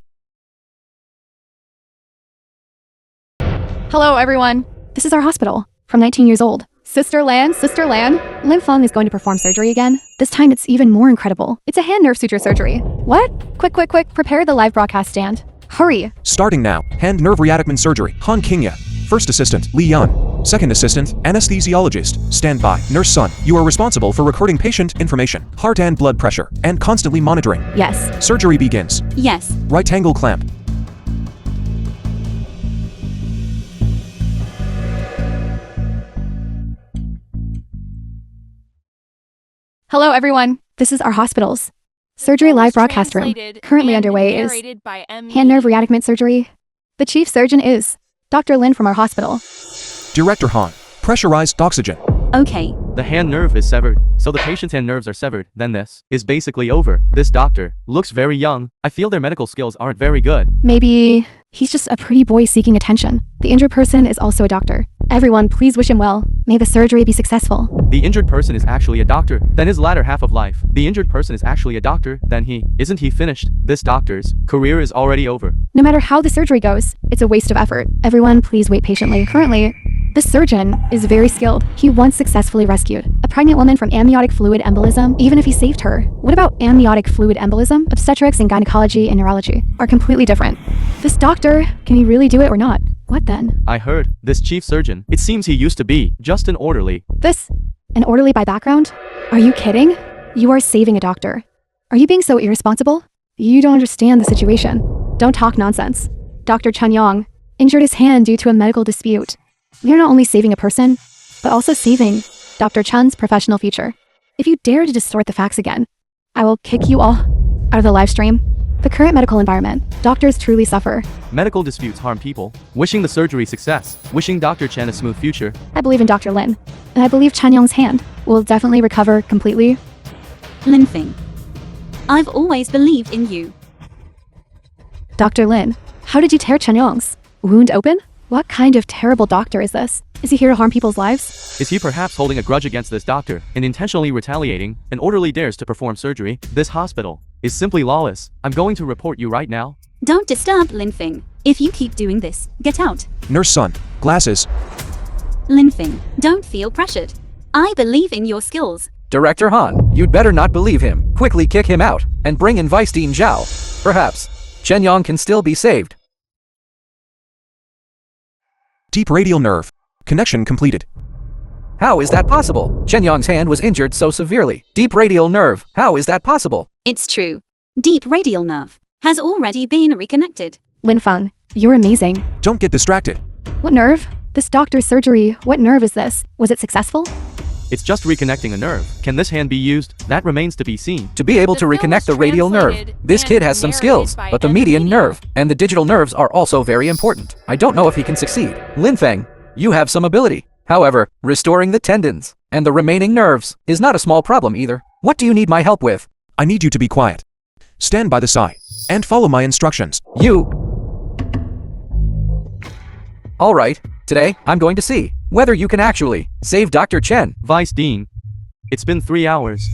Hello, everyone. This is our hospital. From 19 years old. Sister Lan, Linfeng is going to perform surgery again. This time it's even more incredible. It's a hand nerve suture surgery. What? Quick, prepare the live broadcast stand. Hurry. Starting now. Hand nerve reattachment surgery. Han Qingya. First assistant, Li Yan. Second assistant, anesthesiologist. Stand by. Nurse Sun, you are responsible for recording patient information, heart and blood pressure, and constantly monitoring. Yes. Surgery begins. Yes. Right angle clamp. Hello, everyone. This is our hospital's surgery live broadcast room. Currently underway is hand nerve reattachment surgery. The chief surgeon is Dr. Lin from our hospital. Director Han, pressurized oxygen. Okay. The hand nerve is severed, so the patient's hand nerves are severed. Then this is basically over. This doctor looks very young. I feel their medical skills aren't very good. Maybe he's just a pretty boy seeking attention. The injured person is also a doctor. Everyone, please wish him well. May the surgery be successful. The injured person is actually a doctor, then his latter half of life. The injured person is actually a doctor, then isn't he finished? This doctor's career is already over. No matter how the surgery goes, it's a waste of effort. Everyone, please wait patiently. Currently, the surgeon is very skilled. He once successfully rescued a pregnant woman from amniotic fluid embolism, even if he saved her. What about amniotic fluid embolism? Obstetrics and gynecology and neurology are completely different. This doctor, can he really do it or not? What then? I heard, this chief surgeon, it seems he used to be just an orderly. An orderly by background? Are you kidding? You are saving a doctor. Are you being so irresponsible? You don't understand the situation. Don't talk nonsense. Dr. Chen Yong injured his hand due to a medical dispute. You're not only saving a person, but also saving Dr. Chen's professional future. If you dare to distort the facts again, I will kick you all out of the live stream. The current medical environment, doctors truly suffer. Medical disputes harm people. Wishing the surgery success. Wishing Dr. Chen a smooth future. I believe in Dr. Lin, and I believe Chen Yong's hand will definitely recover completely. Linfeng. I've always believed in you. Dr. Lin, how did you tear Chen Yong's wound open? What kind of terrible doctor is this? Is he here to harm people's lives? Is he perhaps holding a grudge against this doctor and intentionally retaliating? An orderly dares to perform surgery. This hospital is simply lawless. I'm going to report you right now. Don't disturb Lin Feng. If you keep doing this, get out. Nurse Sun, glasses. Lin Feng, don't feel pressured. I believe in your skills. Director Han, you'd better not believe him. Quickly kick him out and bring in Vice Dean Zhao. Perhaps Chen Yong can still be saved. Deep radial nerve. Connection completed. How is that possible? Chen Yong's hand was injured so severely. Deep radial nerve. How is that possible? It's true. Deep radial nerve has already been reconnected. Lin Feng, you're amazing. Don't get distracted. What nerve? This doctor's surgery, what nerve is this? Was it successful? It's just reconnecting a nerve. Can this hand be used? That remains to be seen. To be able to The film reconnect is the radial nerve, translated this kid and has some narrated skills, by but the M median Media. nerve and the digital nerves are also very important. I don't know if he can succeed. Lin Feng, you have some ability. However, restoring the tendons and the remaining nerves is not a small problem either. What do you need my help with? I need you to be quiet. Stand by the side and follow my instructions. You. All right, today I'm going to see whether you can actually save Dr. Chen. Vice Dean, it's been 3 hours.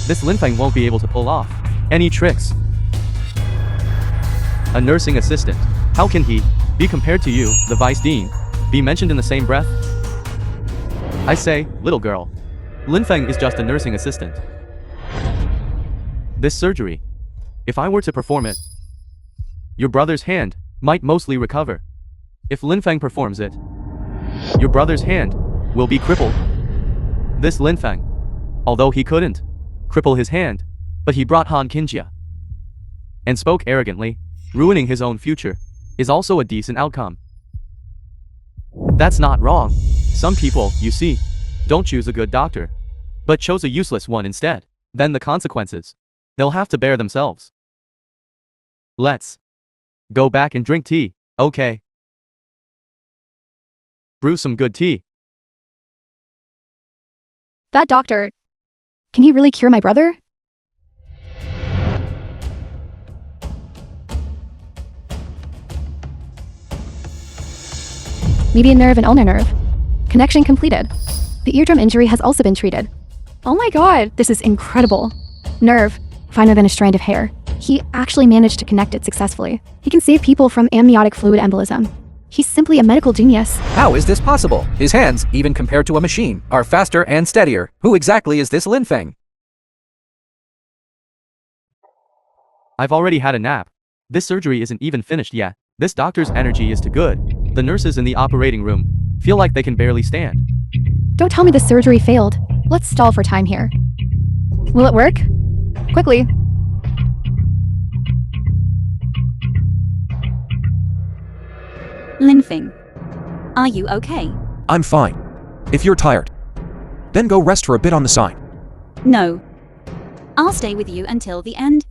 This Lin Feng won't be able to pull off any tricks. A nursing assistant. How can he be compared to you, the Vice Dean? Be mentioned in the same breath? I say, little girl. Lin Feng is just a nursing assistant. This surgery, if I were to perform it, your brother's hand might mostly recover. If Lin Feng performs it, your brother's hand will be crippled. This Lin Feng, although he couldn't cripple his hand, but he brought Han Qinjia and spoke arrogantly, ruining his own future, is also a decent outcome. That's not wrong. Some people, you see, don't choose a good doctor, but chose a useless one instead. Then the consequences, they'll have to bear themselves. Let's go back and drink tea, okay? Brew some good tea. That doctor, can he really cure my brother? Median nerve and ulnar nerve. Connection completed. The eardrum injury has also been treated. Oh my god, this is incredible. Nerve, finer than a strand of hair. He actually managed to connect it successfully. He can save people from amniotic fluid embolism. He's simply a medical genius. How is this possible? His hands, even compared to a machine, are faster and steadier. Who exactly is this Lin Feng? I've already had a nap. This surgery isn't even finished yet. This doctor's energy is too good. The nurses in the operating room feel like they can barely stand. Don't tell me the surgery failed. Let's stall for time here. Will it work? Quickly. Lin Feng, are you okay? I'm fine. If you're tired, then go rest for a bit on the side. No. I'll stay with you until the end.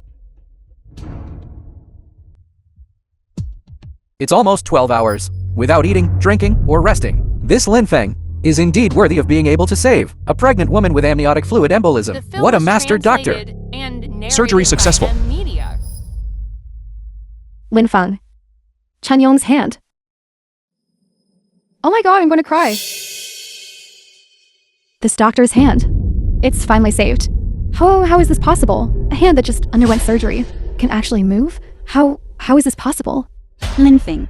It's almost 12 hours, without eating, drinking, or resting. This Lin Feng is indeed worthy of being able to save a pregnant woman with amniotic fluid The embolism. film What a is master doctor. translated and narrated Surgery by successful. M Media. Lin Feng. Chen Yong's hand. Oh my god, I'm going to cry. This doctor's hand. It's finally saved. How is this possible? A hand that just underwent surgery can actually move? How is this possible? Lin Feng,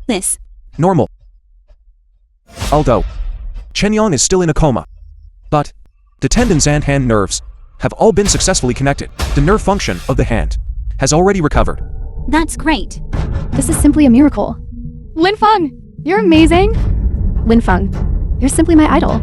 this. Normal. Although, Chen Yong is still in a coma. But, the tendons and hand nerves have all been successfully connected. The nerve function of the hand has already recovered. That's great. This is simply a miracle. Lin Feng, you're amazing. Lin Feng, you're simply my idol.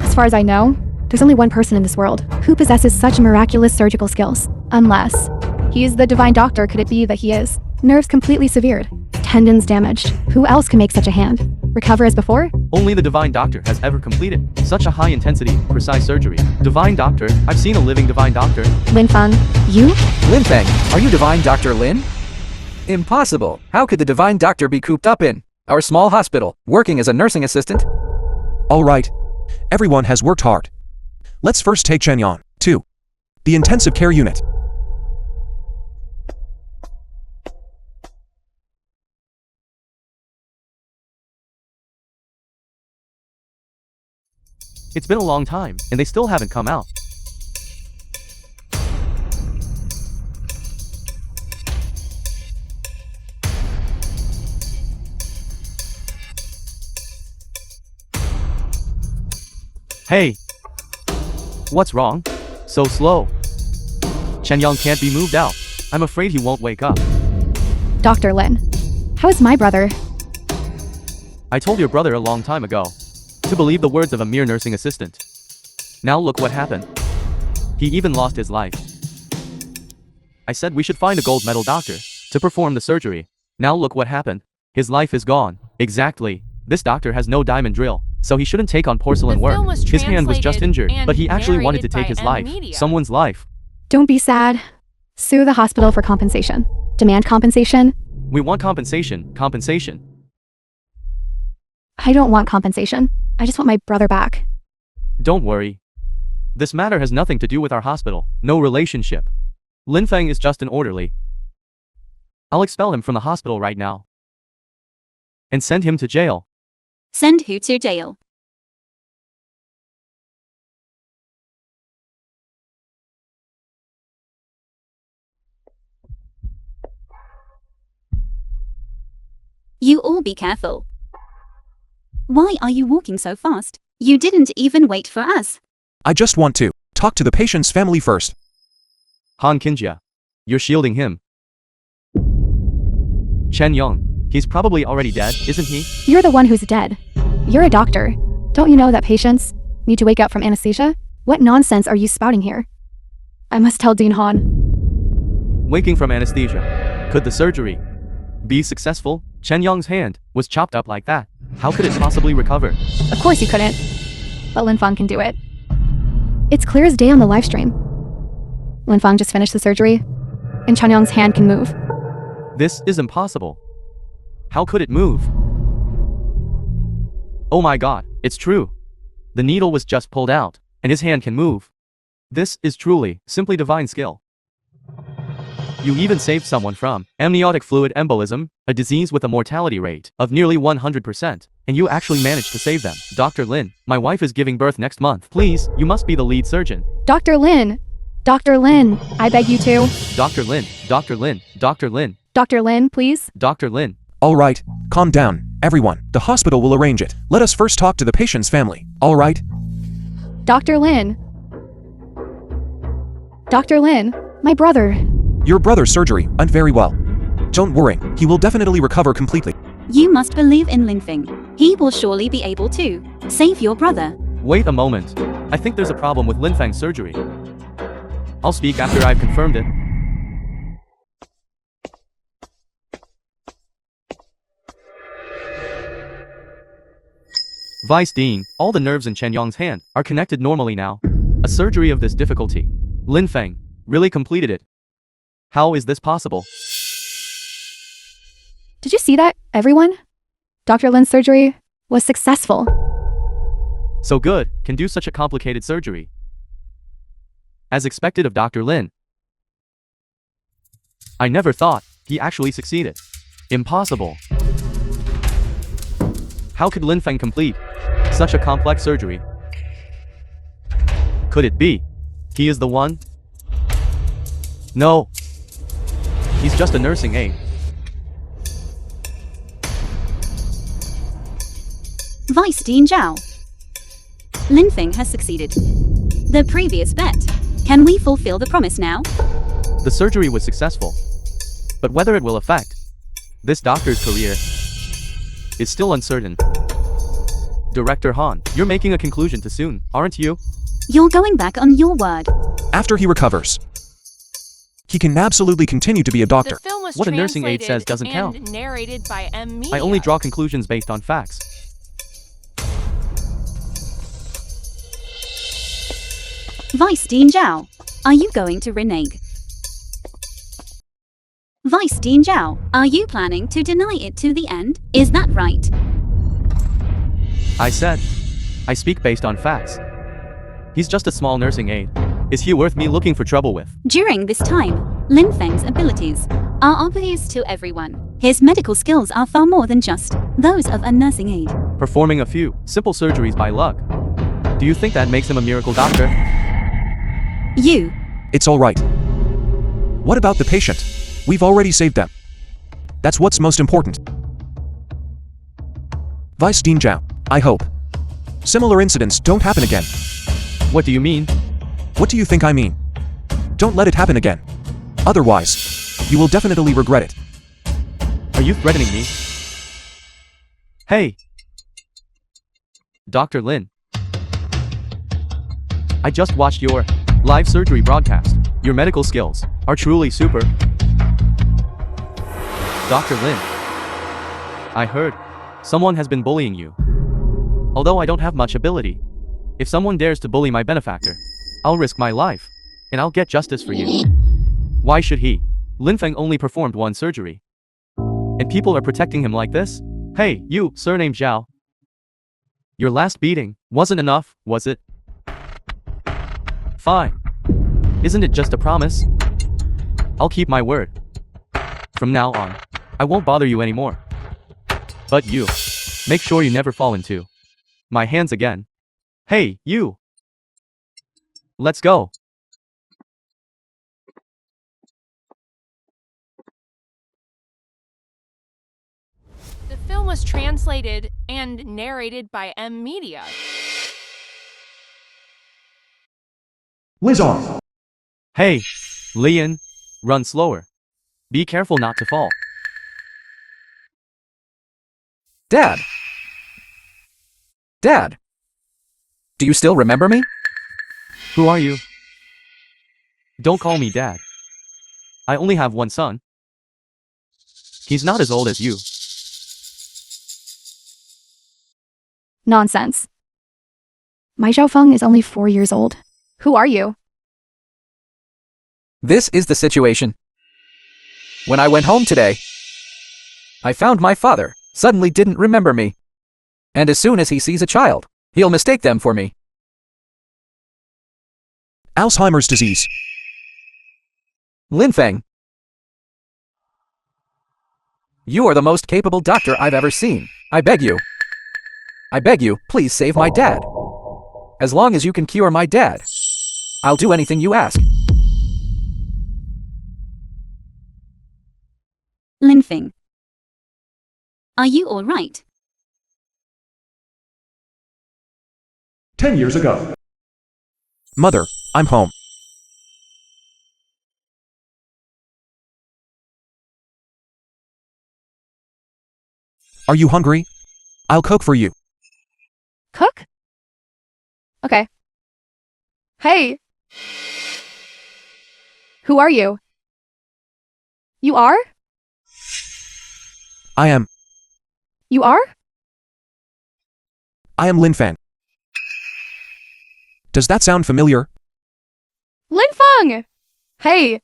As far as I know, there's only one person in this world who possesses such miraculous surgical skills. Unless he's the divine doctor, could it be that he is? Nerves completely severed, tendons damaged. Who else can make such a hand recover as before? Only the divine doctor has ever completed such a high-intensity, precise surgery. Divine doctor? I've seen a living divine doctor. Lin Feng, you? Lin Feng, are you Divine Dr. Lin? Impossible. How could the Divine Doctor be cooped up in our small hospital, working as a nursing assistant? All right. Everyone has worked hard. Let's first take Chen Yong to the intensive care unit. It's been a long time, and they still haven't come out. Hey! What's wrong? So slow. Chen Yang can't be moved out. I'm afraid he won't wake up. Dr. Lin, how is my brother? I told your brother a long time ago to believe the words of a mere nursing assistant. Now look what happened. He even lost his life. I said we should find a gold medal doctor to perform the surgery. Now look what happened. His life is gone. Exactly. This doctor has no diamond drill, so he shouldn't take on porcelain work. His hand was just injured, but he actually wanted to take his life. Someone's life. Don't be sad. Sue the hospital for compensation. Demand compensation. We want compensation. Compensation. I don't want compensation. I just want my brother back. Don't worry. This matter has nothing to do with our hospital. No relationship. Lin Feng is just an orderly. I'll expel him from the hospital right now. And send him to jail. Send who to jail? You all be careful. Why are you walking so fast? You didn't even wait for us. I just want to talk to the patient's family first. Han Kinjia. You're shielding him. Chen Yang. He's probably already dead, isn't he? You're the one who's dead. You're a doctor. Don't you know that patients need to wake up from anesthesia? What nonsense are you spouting here? I must tell Dean Han. Waking from anesthesia. Could the surgery be successful? Chen Yang's hand was chopped up like that. How could it possibly recover? Of course you couldn't. But Lin Feng can do it. It's clear as day on the live stream. Lin Feng just finished the surgery, and Chen Yang's hand can move. This is impossible. How could it move? Oh my god, it's true. The needle was just pulled out, and his hand can move. This is truly, simply divine skill. You even saved someone from amniotic fluid embolism, a disease with a mortality rate of nearly 100%, and you actually managed to save them. Dr. Lin, my wife is giving birth next month. Please, you must be the lead surgeon. Dr. Lin! Dr. Lin, I beg you to. Dr. Lin, Dr. Lin, Dr. Lin. Dr. Lin, please. Dr. Lin. All right, calm down, everyone. The hospital will arrange it. Let us first talk to the patient's family. All right? Dr. Lin. Dr. Lin, my brother. Your brother's surgery went very well. Don't worry, he will definitely recover completely. You must believe in Lin Feng. He will surely be able to save your brother. Wait a moment. I think there's a problem with Lin Feng's surgery. I'll speak after I've confirmed it. Vice Dean, all the nerves in Chen Yang's hand are connected normally now. A surgery of this difficulty. Lin Feng really completed it. How is this possible? Did you see that, everyone? Dr. Lin's surgery was successful. So good, can do such a complicated surgery. As expected of Dr. Lin. I never thought he actually succeeded. Impossible. How could Lin Feng complete such a complex surgery? Could it be he is the one? No. He's just a nursing aide. Vice Dean Zhao. Lin Feng has succeeded. The previous bet. Can we fulfill the promise now? The surgery was successful. But whether it will affect this doctor's career is still uncertain. Director Han, you're making a conclusion too soon, aren't you? You're going back on your word. After he recovers, he can absolutely continue to be a doctor. The film was What a nursing aide translated says doesn't and count. narrated by Media. I only draw conclusions based on facts. Vice Dean Zhao, are you going to renege? Vice Dean Zhao, are you planning to deny it to the end? Is that right? I said, I speak based on facts. He's just a small nursing aide. Is he worth me looking for trouble with? During this time, Lin Feng's abilities are obvious to everyone. His medical skills are far more than just those of a nursing aide. Performing a few simple surgeries by luck Do you think that makes him a miracle doctor? You. It's alright. What about the patient? We've already saved them. That's what's most important. Vice Dean Zhao, I hope similar incidents don't happen again. What do you mean? What do you think I mean? Don't let it happen again. Otherwise, you will definitely regret it. Are you threatening me? Hey! Dr. Lin. I just watched your live surgery broadcast. Your medical skills are truly super. Dr. Lin. I heard someone has been bullying you. Although I don't have much ability, if someone dares to bully my benefactor, I'll risk my life, and I'll get justice for you. Why should he? Lin Feng only performed one surgery. And people are protecting him like this? Hey, you, surnamed Zhao. Your last beating wasn't enough, was it? Fine. Isn't it just a promise? I'll keep my word. From now on, I won't bother you anymore. But you, make sure you never fall into my hands again. Hey, you! Let's go. The film was translated and narrated by M Media. Liz on. Hey, Lian, run slower. Be careful not to fall. Dad! Dad! Do you still remember me? Who are you? Don't call me Dad. I only have one son. He's not as old as you. Nonsense. My Xiaofeng is only 4 years old. Who are you? This is the situation. When I went home today, I found my father suddenly didn't remember me. And as soon as he sees a child, he'll mistake them for me. Alzheimer's disease. Lin Feng. You are the most capable doctor I've ever seen. I beg you, please save my dad. As long as you can cure my dad, I'll do anything you ask. Lin Feng. Are you alright? 10 years ago. Mother, I'm home. Are you hungry? I'll cook for you. Cook? Okay. Hey! Who are you? You are? I am Lin Fan. Does that sound familiar? Lin Feng! Hey!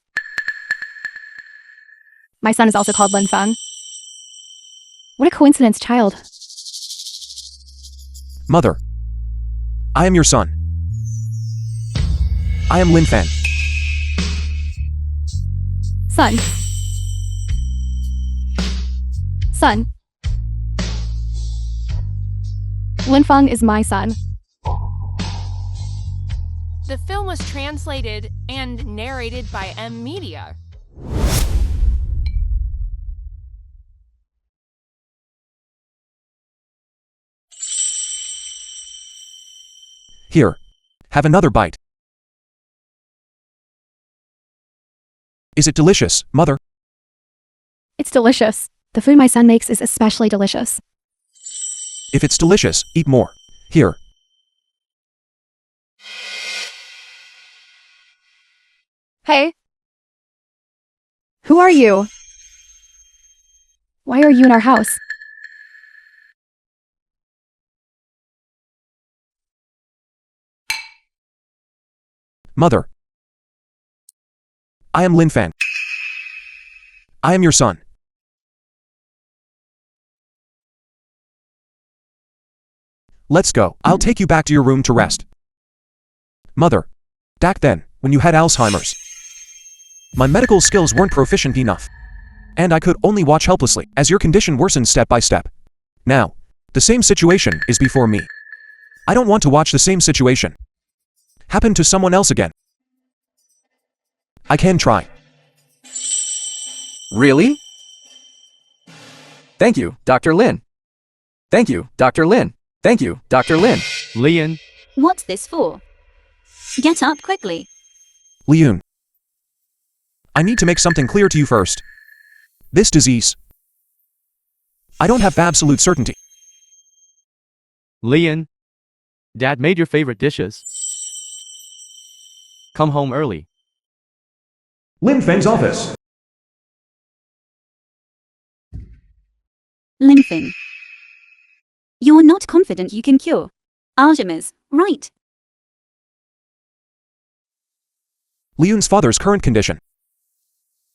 My son is also called Lin Feng. What a coincidence, child. Mother, I am your son. I am Lin Fan. Son. Son. Lin Feng is my son. The film was translated and narrated by M Media. Here, have another bite. Is it delicious, Mother? It's delicious. The food my son makes is especially delicious. If it's delicious, eat more. Here. Hey! Who are you? Why are you in our house? Mother, I am Lin Fan. I am your son. Let's go. I'll take you back to your room to rest. Mother, back then, when you had Alzheimer's, my medical skills weren't proficient enough, and I could only watch helplessly as your condition worsened step by step. Now, the same situation is before me. I don't want to watch the same situation happen to someone else again. I can try. Really? Thank you, Dr. Lin. Thank you, Dr. Lin. Thank you, Dr. Lin. Lian, What's this for? Get up quickly. Liyun, I need to make something clear to you first. This disease, I don't have absolute certainty. Lian, Dad made your favorite dishes. Come home early. Lin Feng's office. Lin Feng. You're not confident you can cure Alzheimer's, right? Liyun's father's current condition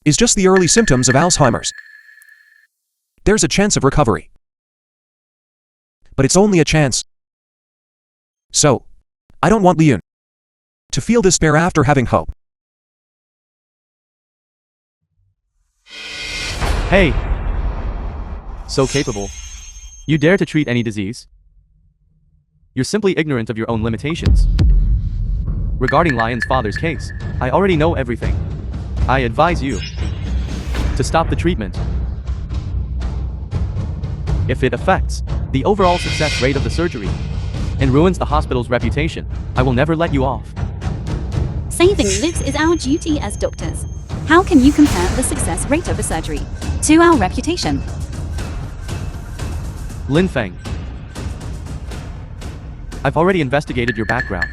is just the early symptoms of Alzheimer's. There's a chance of recovery, but it's only a chance. So, I don't want Liyun to feel despair after having hope. Hey! So capable. You dare to treat any disease? You're simply ignorant of your own limitations. Regarding Lion's father's case, I already know everything. I advise you to stop the treatment. If it affects the overall success rate of the surgery and ruins the hospital's reputation, I will never let you off. Saving lives is our duty as doctors. How can you compare the success rate of a surgery to our reputation? Lin Feng, I've already investigated your background.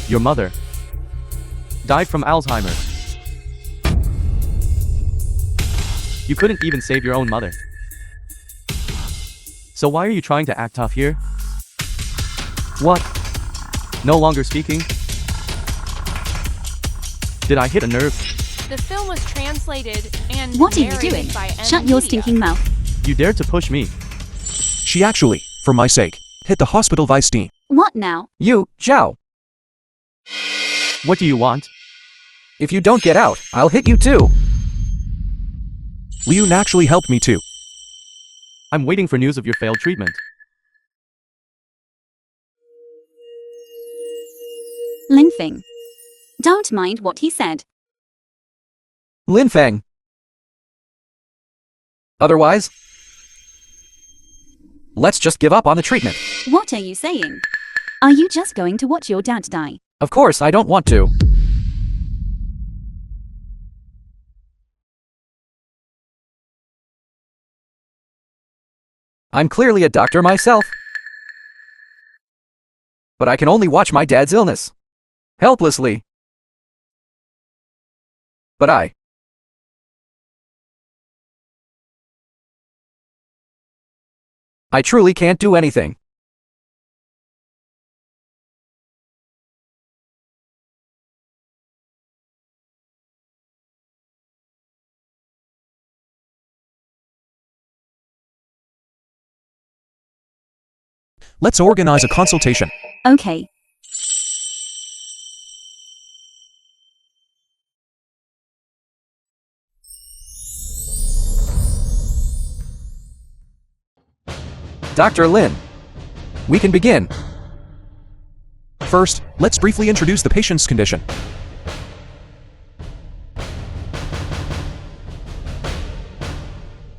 Your mother died from Alzheimer's. You couldn't even save your own mother. So why are you trying to act tough here? What? No longer speaking? Did I hit a nerve? The film was translated and What are you narrated doing? by Shut your Media. stinking mouth. You dared to push me. She actually, for my sake, hit the hospital vice dean. What now? You, Zhao. What do you want? If you don't get out, I'll hit you too. Liyun actually helped me too. I'm waiting for news of your failed treatment. Lin Feng. Don't mind what he said. Lin Feng. Otherwise, let's just give up on the treatment. What are you saying? Are you just going to watch your dad die? Of course, I don't want to. I'm clearly a doctor myself. But I can only watch my dad's illness helplessly. But I truly can't do anything. Let's organize a consultation. Okay. Dr. Lin, we can begin. First, let's briefly introduce the patient's condition.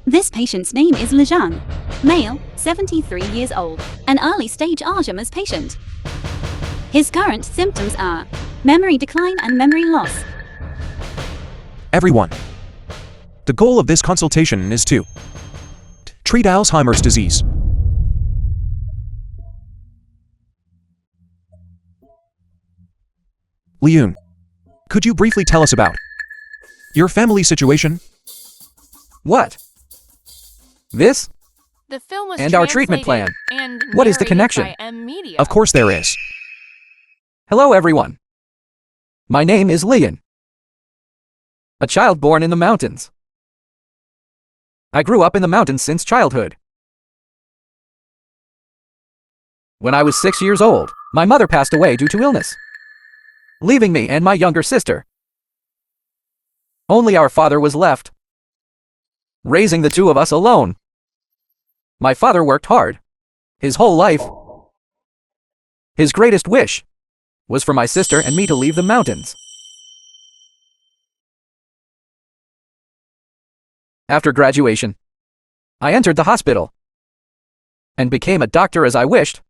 This patient's name is Lijiang. Male, 73 years old, an early-stage Alzheimer's patient. His current symptoms are memory decline and memory loss. Everyone. The goal of this consultation is to treat Alzheimer's disease. Liyun, could you briefly tell us about your family situation? What? This? The film was And our treatment translated plan. and What is the narrated connection? by Media. Of course there is. Hello everyone. My name is Lian. A child born in the mountains. I grew up in the mountains since childhood. When I was 6 years old, my mother passed away due to illness, leaving me and my younger sister. Only our father was left, raising the two of us alone. My father worked hard, His whole life, his greatest wish, was for my sister and me to leave the mountains. After graduation, I entered the hospital and became a doctor as I wished.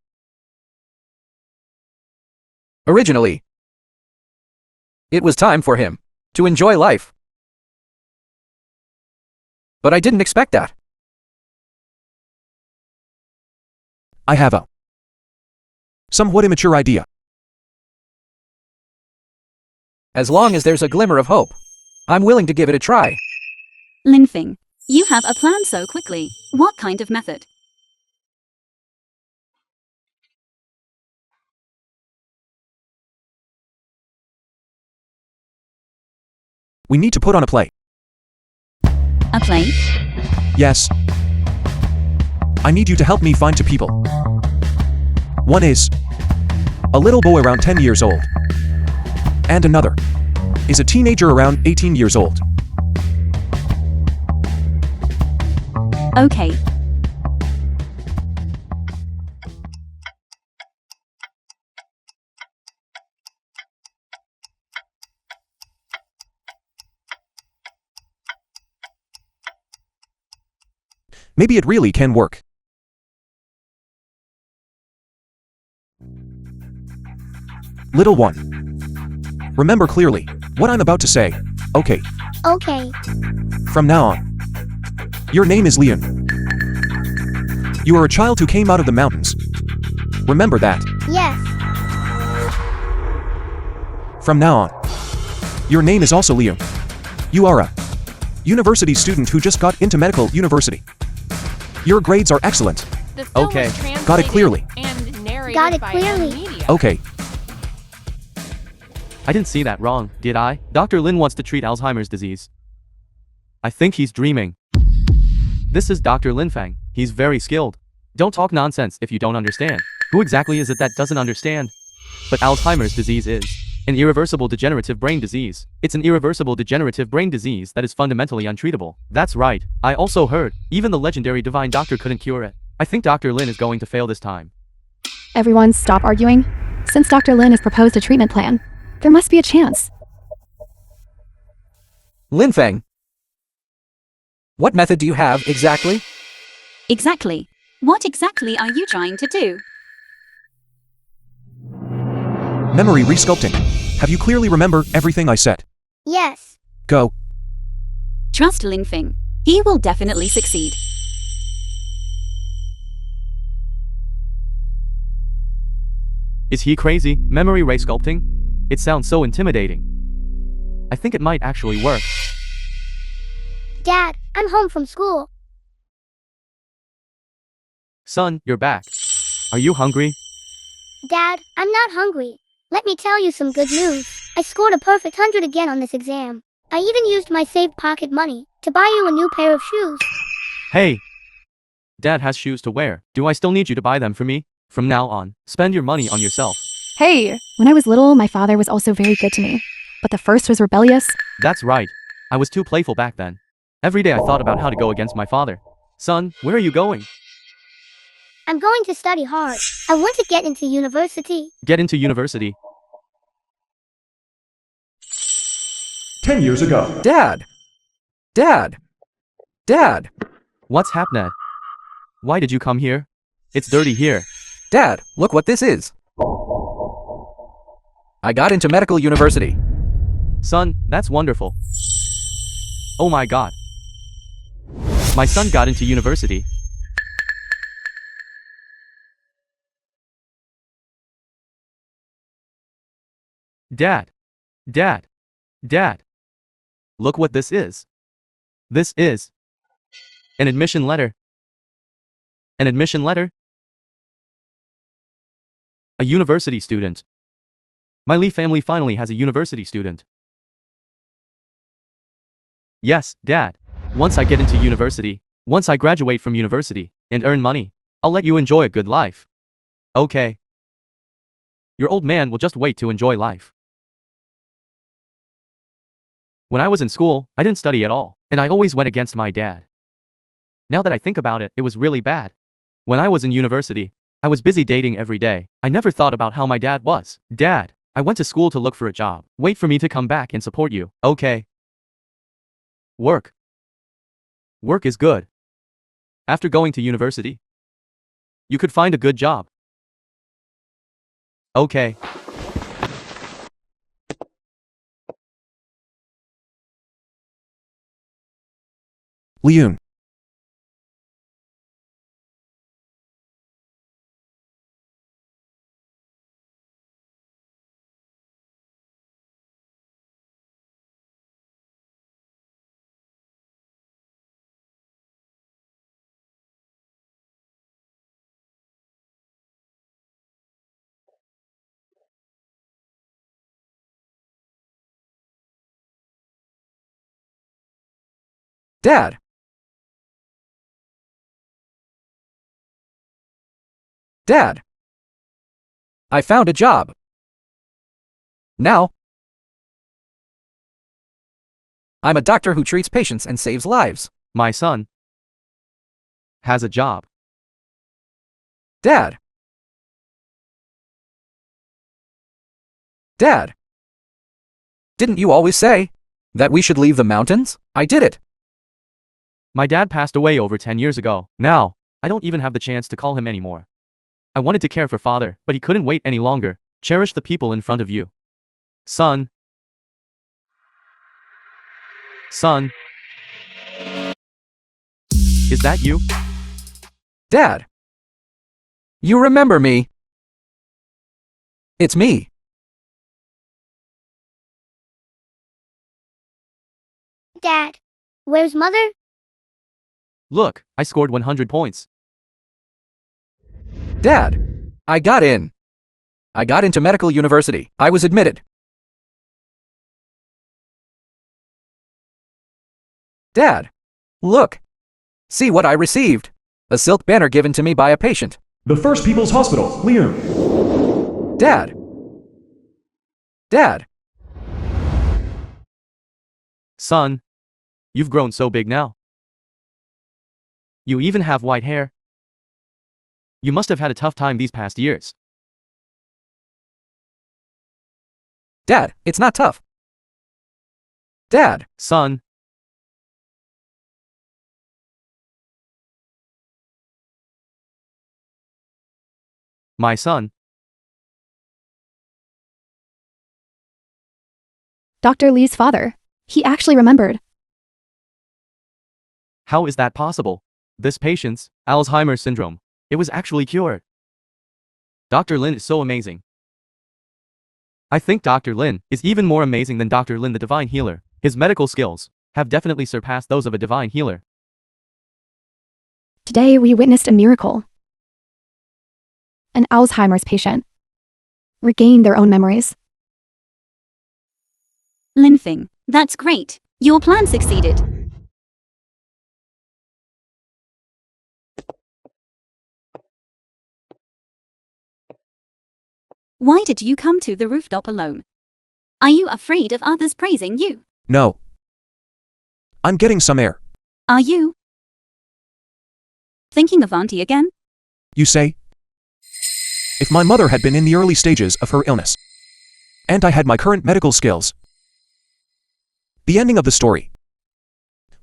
Originally, it was time for him to enjoy life. But I didn't expect that. I have a somewhat immature idea. As long as there's a glimmer of hope, I'm willing to give it a try. Lin Feng, you have a plan so quickly. What kind of method? We need to put on a play. A play? Yes. I need you to help me find two people. One is a little boy around 10 years old. And another is a teenager around 18 years old. Okay. Maybe it really can work. Little one. Remember clearly what I'm about to say. Okay. Okay. From now on, your name is Leon. You are a child who came out of the mountains. Remember that. Yes. From now on, your name is also Leon. You are a university student who just got into medical university. Your grades are excellent. The film Okay. was translated Got it clearly. And narrated Got it by clearly. Media. Okay. I didn't see that wrong, did I? Dr. Lin wants to treat Alzheimer's disease. I think he's dreaming. This is Dr. Lin Feng. He's very skilled. Don't talk nonsense if you don't understand. Who exactly is it that doesn't understand? But Alzheimer's disease is an irreversible degenerative brain disease. It's an irreversible degenerative brain disease that is fundamentally untreatable. That's right. I also heard even the legendary divine doctor couldn't cure it. I think Dr. Lin is going to fail this time. Everyone stop arguing. Since Dr. Lin has proposed a treatment plan, there must be a chance. Lin Feng, what method do you have exactly? Exactly. What exactly are you trying to do? Memory resculpting. Have you clearly remember everything I said? Yes. Go. Trust Lin Feng. He will definitely succeed. Is he crazy? Memory ray sculpting? It sounds so intimidating. I think it might actually work. Dad, I'm home from school. Son, you're back. Are you hungry? Dad, I'm not hungry. Let me tell you some good news. I scored a perfect 100 again on this exam. I even used my saved pocket money to buy you a new pair of shoes. Hey! Dad has shoes to wear. Do I still need you to buy them for me? From now on, spend your money on yourself. Hey! When I was little, my father was also very good to me. But the first was rebellious. That's right. I was too playful back then. Every day I thought about how to go against my father. Son, where are you going? I'm going to study hard. I want to get into university. Get into university. 10 years ago. Dad! Dad! Dad! What's happened? Why did you come here? It's dirty here. Dad, look what this is. I got into medical university. Son, that's wonderful. Oh my god. My son got into university. Dad. Dad. Dad. Look what this is. This is an admission letter. An admission letter? A university student. My Lee family finally has a university student. Yes, Dad. Once I get into university, once I graduate from university and earn money, I'll let you enjoy a good life. Okay. Your old man will just wait to enjoy life. When I was in school, I didn't study at all, and I always went against my dad. Now that I think about it, it was really bad. When I was in university, I was busy dating every day. I never thought about how my dad was. Dad, I went to school to look for a job. Wait for me to come back and support you, okay? Work. Work is good. After going to university, you could find a good job. Okay. Leon. Dad! Dad! I found a job. Now, I'm a doctor who treats patients and saves lives. My son has a job. Dad! Dad! Didn't you always say that we should leave the mountains? I did it. My dad passed away over 10 years ago. Now, I don't even have the chance to call him anymore. I wanted to care for father, but he couldn't wait any longer. Cherish the people in front of you. Son. Son. Is that you? Dad! You remember me? It's me. Dad, where's Mother? Look, I scored 100 points. Dad! I got in. I got into medical university. I was admitted. Dad! Look! See what I received. A silk banner given to me by a patient. The First People's Hospital, Leon. Dad! Dad! Son, you've grown so big now. You even have white hair. You must have had a tough time these past years. Dad, it's not tough. Dad! Son. My son. Dr. Lee's father. He actually remembered. How is that possible? This patient's Alzheimer's syndrome. It was actually cured. Dr. Lin is so amazing. I think Dr. Lin is even more amazing than Dr. Lin the divine healer. His medical skills have definitely surpassed those of a divine healer. Today we witnessed a miracle. An Alzheimer's patient regained their own memories. Lin Feng, that's great. Your plan succeeded. Why did you come to the rooftop alone? Are you afraid of others praising you? No. I'm getting some air. Are you thinking of Auntie again? You say? If my mother had been in the early stages of her illness, and I had my current medical skills, the ending of the story,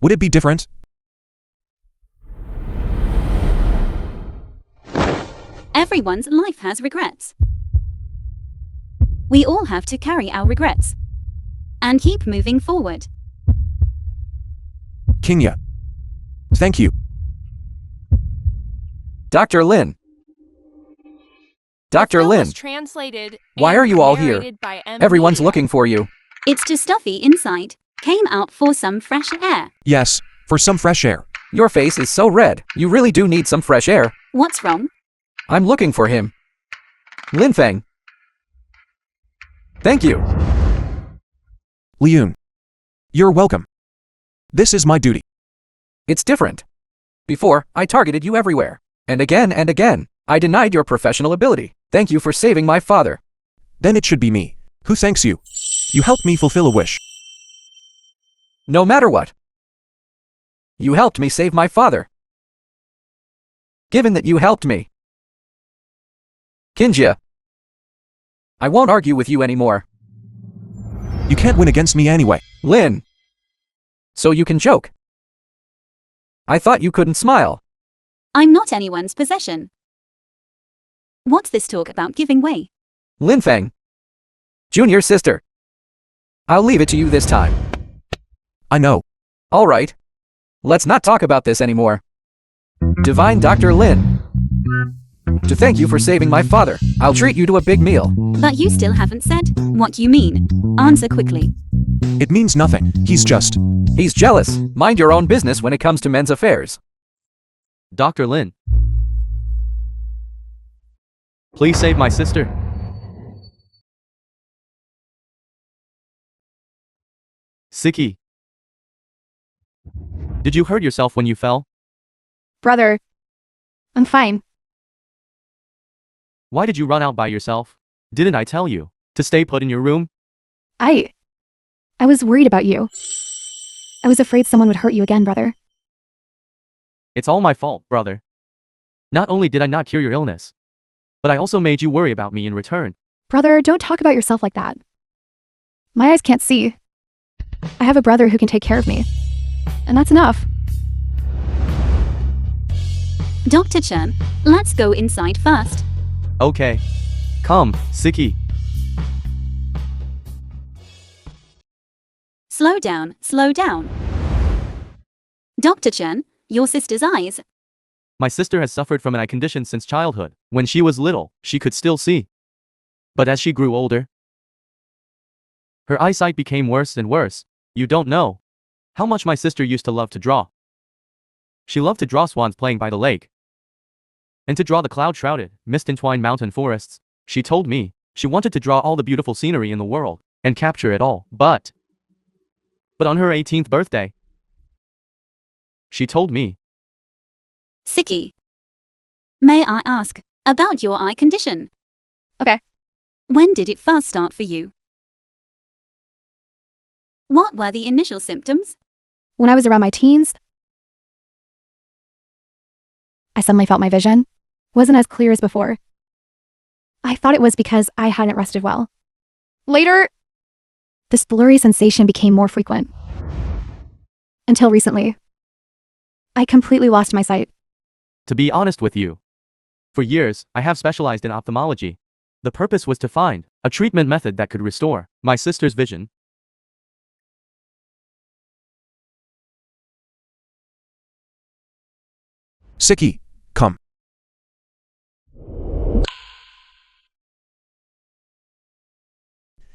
would it be different? Everyone's life has regrets. We all have to carry our regrets and keep moving forward. Kingya. Thank you. Dr. Lin. Dr. Film Lin. was translated Why and are you all here? narrated by M. Everyone's Media. looking for you. It's too stuffy inside. Came out for some fresh air. Yes, for some fresh air. Your face is so red. You really do need some fresh air. What's wrong? I'm looking for him. Lin Feng. Thank you. Leon. You're welcome. This is my duty. It's different. Before, I targeted you everywhere. And again, I denied your professional ability. Thank you for saving my father. Then it should be me. Who thanks you? You helped me fulfill a wish. No matter what. You helped me save my father. Given that you helped me, Kinja. I won't argue with you anymore. You can't win against me anyway. Lin. So you can joke. I thought you couldn't smile. I'm not anyone's possession. What's this talk about giving way? Lin Feng. Junior sister. I'll leave it to you this time. I know. All right. Let's not talk about this anymore. Divine Dr. Lin. To thank you for saving my father, I'll treat you to a big meal. But you still haven't said what you mean. Answer quickly. It means nothing. He's jealous. Mind your own business when it comes to men's affairs. Dr. Lin. Please save my sister. Siki. Did you hurt yourself when you fell? Brother, I'm fine. Why did you run out by yourself? Didn't I tell you to stay put in your room? I was worried about you. I was afraid someone would hurt you again, brother. It's all my fault, brother. Not only did I not cure your illness, but I also made you worry about me in return. Brother, don't talk about yourself like that. My eyes can't see. I have a brother who can take care of me. And that's enough. Dr. Chen, let's go inside first. Okay. Come, Siki. Slow down, slow down. Dr. Chen, your sister's eyes. My sister has suffered from an eye condition since childhood. When she was little, she could still see. But as she grew older, her eyesight became worse and worse. You don't know how much my sister used to love to draw. She loved to draw swans playing by the lake, and to draw the cloud-shrouded, mist-entwined mountain forests. She told me she wanted to draw all the beautiful scenery in the world and capture it all. But on her 18th birthday, she told me, Siki, may I ask about your eye condition? Okay. When did it first start for you? What were the initial symptoms? When I was around my teens, I suddenly felt my vision wasn't as clear as before. I thought it was because I hadn't rested well. Later, this blurry sensation became more frequent. Until recently, I completely lost my sight. to be honest with you, for years, I have specialized in ophthalmology. The purpose was to find a treatment method that could restore my sister's vision. Siki, come.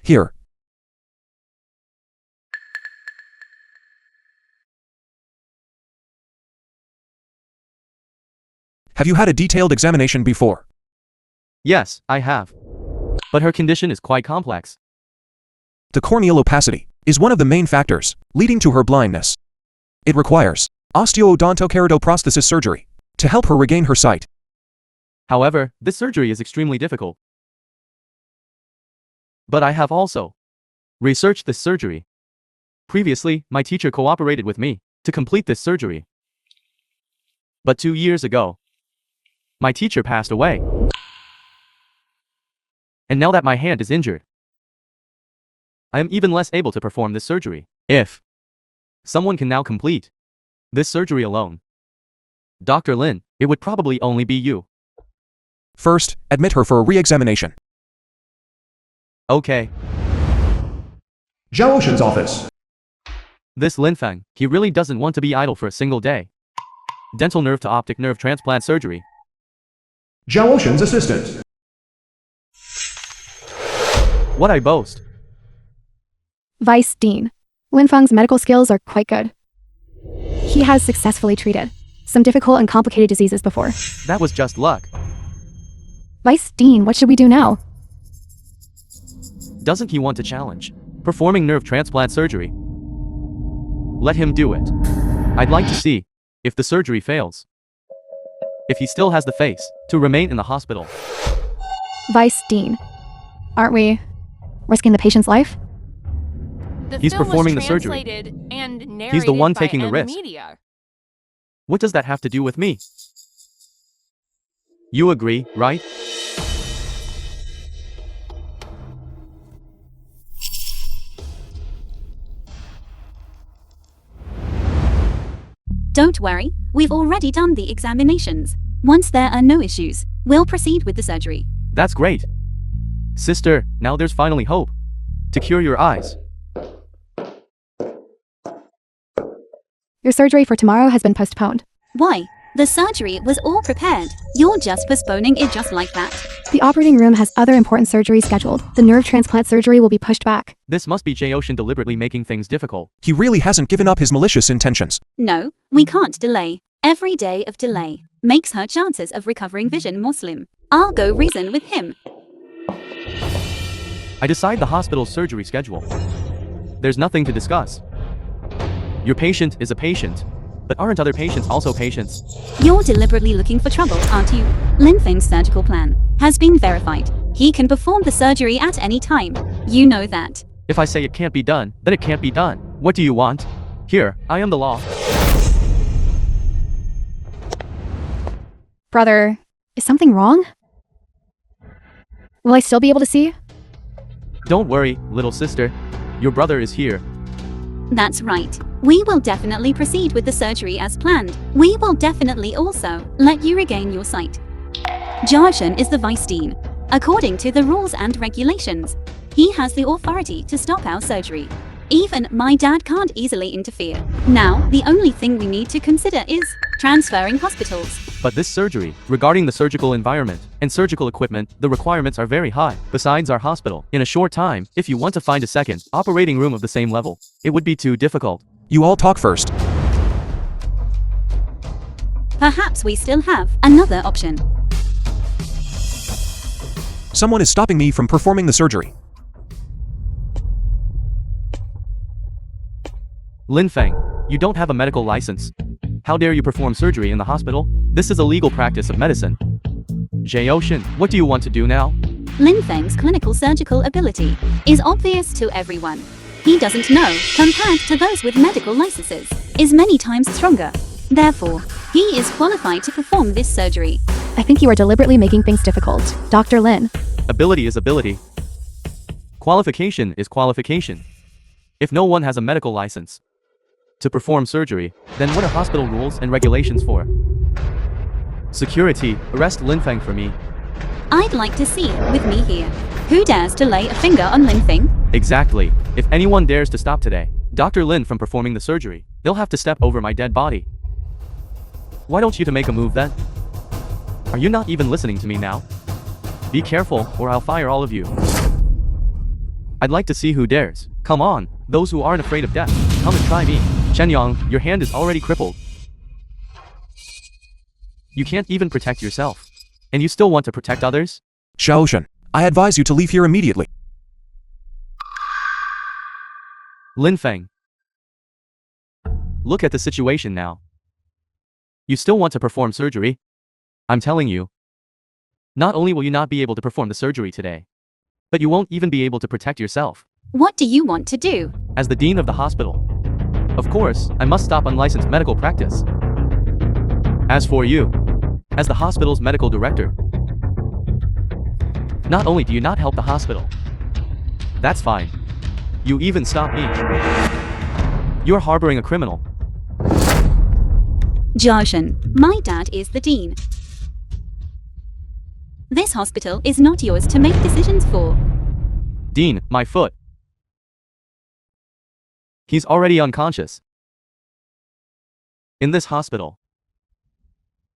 Here. Have you had a detailed examination before? Yes, I have. But her condition is quite complex. The corneal opacity is one of the main factors leading to her blindness. It requires osteoodontokeratoprosthesis surgery to help her regain her sight. However, this surgery is extremely difficult. But I have also researched this surgery. Previously, my teacher cooperated with me to complete this surgery. But 2 years ago, my teacher passed away. And now that my hand is injured, I am even less able to perform this surgery. If someone can now complete this surgery alone, Dr. Lin, it would probably only be you. First, admit her for a re-examination. Okay. Zhao Ocean's office. This Linfeng, he really doesn't want to be idle for a single day. Dental nerve to optic nerve transplant surgery. Zhao Ocean's assistant. What I boast. Vice Dean. Linfeng's medical skills are quite good. He has successfully treated some difficult and complicated diseases before. That was just luck. Vice Dean, what should we do now? Doesn't he want to challenge performing nerve transplant surgery? Let him do it. I'd like to see if the surgery fails, if he still has the face to remain in the hospital. Vice Dean, aren't we risking the patient's life? He's performing the surgery. He's the one taking the risk. What does that have to do with me? You agree, right? Don't worry, we've already done the examinations. Once there are no issues, we'll proceed with the surgery. That's great. Sister, now there's finally hope. To cure your eyes. Your surgery for tomorrow has been postponed. Why? The surgery was all prepared. You're just postponing it just like that. The operating room has other important surgeries scheduled. The nerve transplant surgery will be pushed back. This must be J-Ocean deliberately making things difficult. He really hasn't given up his malicious intentions. No, we can't delay. Every day of delay makes her chances of recovering vision more slim. I'll go reason with him. I decide the hospital's surgery schedule. There's nothing to discuss. Your patient is a patient. But aren't other patients also patients? You're deliberately looking for trouble, aren't you? Lin Feng's surgical plan has been verified. He can perform the surgery at any time. You know that. If I say it can't be done, then it can't be done. What do you want? Here, I am the law. Brother, is something wrong? Will I still be able to see? Don't worry, little sister. Your brother is here. That's right. We will definitely proceed with the surgery as planned. We will definitely also let you regain your sight. Jiaoshen is the vice dean. According to the rules and regulations, he has the authority to stop our surgery. Even my dad can't easily interfere. Now, the only thing we need to consider is transferring hospitals. But this surgery, regarding the surgical environment and surgical equipment, the requirements are very high. Besides our hospital, in a short time, if you want to find a second operating room of the same level, it would be too difficult. You all talk first. Perhaps we still have another option. Someone is stopping me from performing the surgery. Lin Feng, you don't have a medical license. How dare you perform surgery in the hospital? This is a legal practice of medicine. J-Ocean, what do you want to do now? Lin Feng's clinical surgical ability is obvious to everyone. He doesn't know, compared to those with medical licenses, is many times stronger. Therefore, he is qualified to perform this surgery. I think you are deliberately making things difficult, Dr. Lin. Ability is ability. Qualification is qualification. If no one has a medical license to perform surgery, then what are hospital rules and regulations for? Security, arrest Lin Feng for me. I'd like to see it with me here. Who dares to lay a finger on Lin Feng? Exactly. If anyone dares to stop today, Dr. Lin from performing the surgery, they'll have to step over my dead body. Why don't you to make a move then? Are you not even listening to me now? Be careful, or I'll fire all of you. I'd like to see who dares. Come on, those who aren't afraid of death, come and try me. Shenyang, your hand is already crippled. You can't even protect yourself. And you still want to protect others? Xiaoshen, I advise you to leave here immediately. Lin Feng. Look at the situation now. You still want to perform surgery? I'm telling you. Not only will you not be able to perform the surgery today, but you won't even be able to protect yourself. What do you want to do? As the dean of the hospital, of course, I must stop unlicensed medical practice. As for you, as the hospital's medical director, not only do you not help the hospital, that's fine. You even stop me. You're harboring a criminal. Jiaoshen, my dad is the dean. This hospital is not yours to make decisions for. Dean, my foot. He's already unconscious. In this hospital,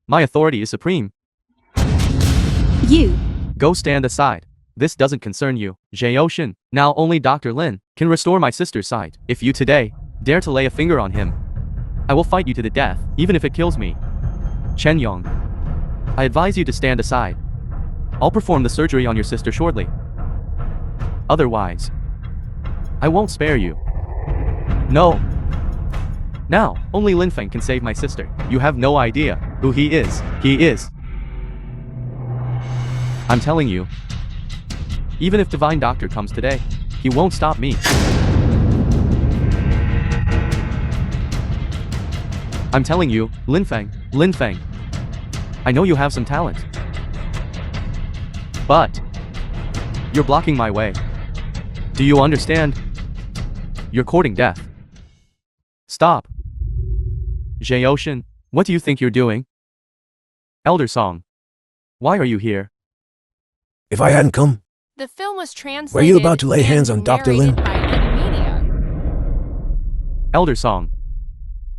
my authority is supreme. You. Go stand aside. This doesn't concern you, J-Ocean. Now only Dr. Lin can restore my sister's sight. If you today dare to lay a finger on him, I will fight you to the death, even if it kills me. Chen Yong, I advise you to stand aside. I'll perform the surgery on your sister shortly. Otherwise, I won't spare you. No. Now, only Lin Feng can save my sister. You have no idea who he is. He is. I'm telling you. Even if Divine Doctor comes today, he won't stop me. I'm telling you, Lin Feng. I know you have some talent. But you're blocking my way. Do you understand? You're courting death. Stop. Jae-Ocean, what do you think you're doing? Elder Song, why are you here? If I hadn't come, The film was translated. were you about to lay and hands on Dr. Lin? narrated by M Media. Elder Song,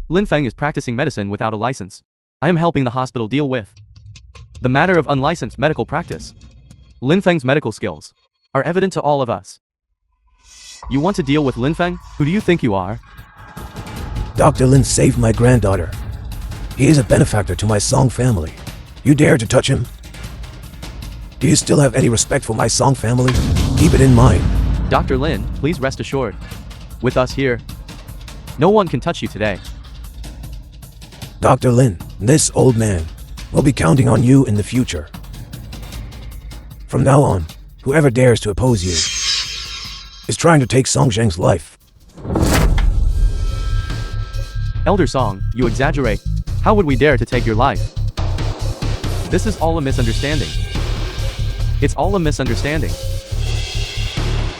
Lin Feng is practicing medicine without a license. I am helping the hospital deal with the matter of unlicensed medical practice. Lin Feng's medical skills are evident to all of us. You want to deal with Lin Feng? Who do you think you are? Dr. Lin saved my granddaughter. He is a benefactor to my Song family. You dare to touch him? Do you still have any respect for my Song family? Keep it in mind. Dr. Lin, please rest assured. With us here, no one can touch you today. Dr. Lin, this old man will be counting on you in the future. From now on, whoever dares to oppose you is trying to take Song Zheng's life. Elder Song, you exaggerate. How would we dare to take your life? This is all a misunderstanding. It's all a misunderstanding.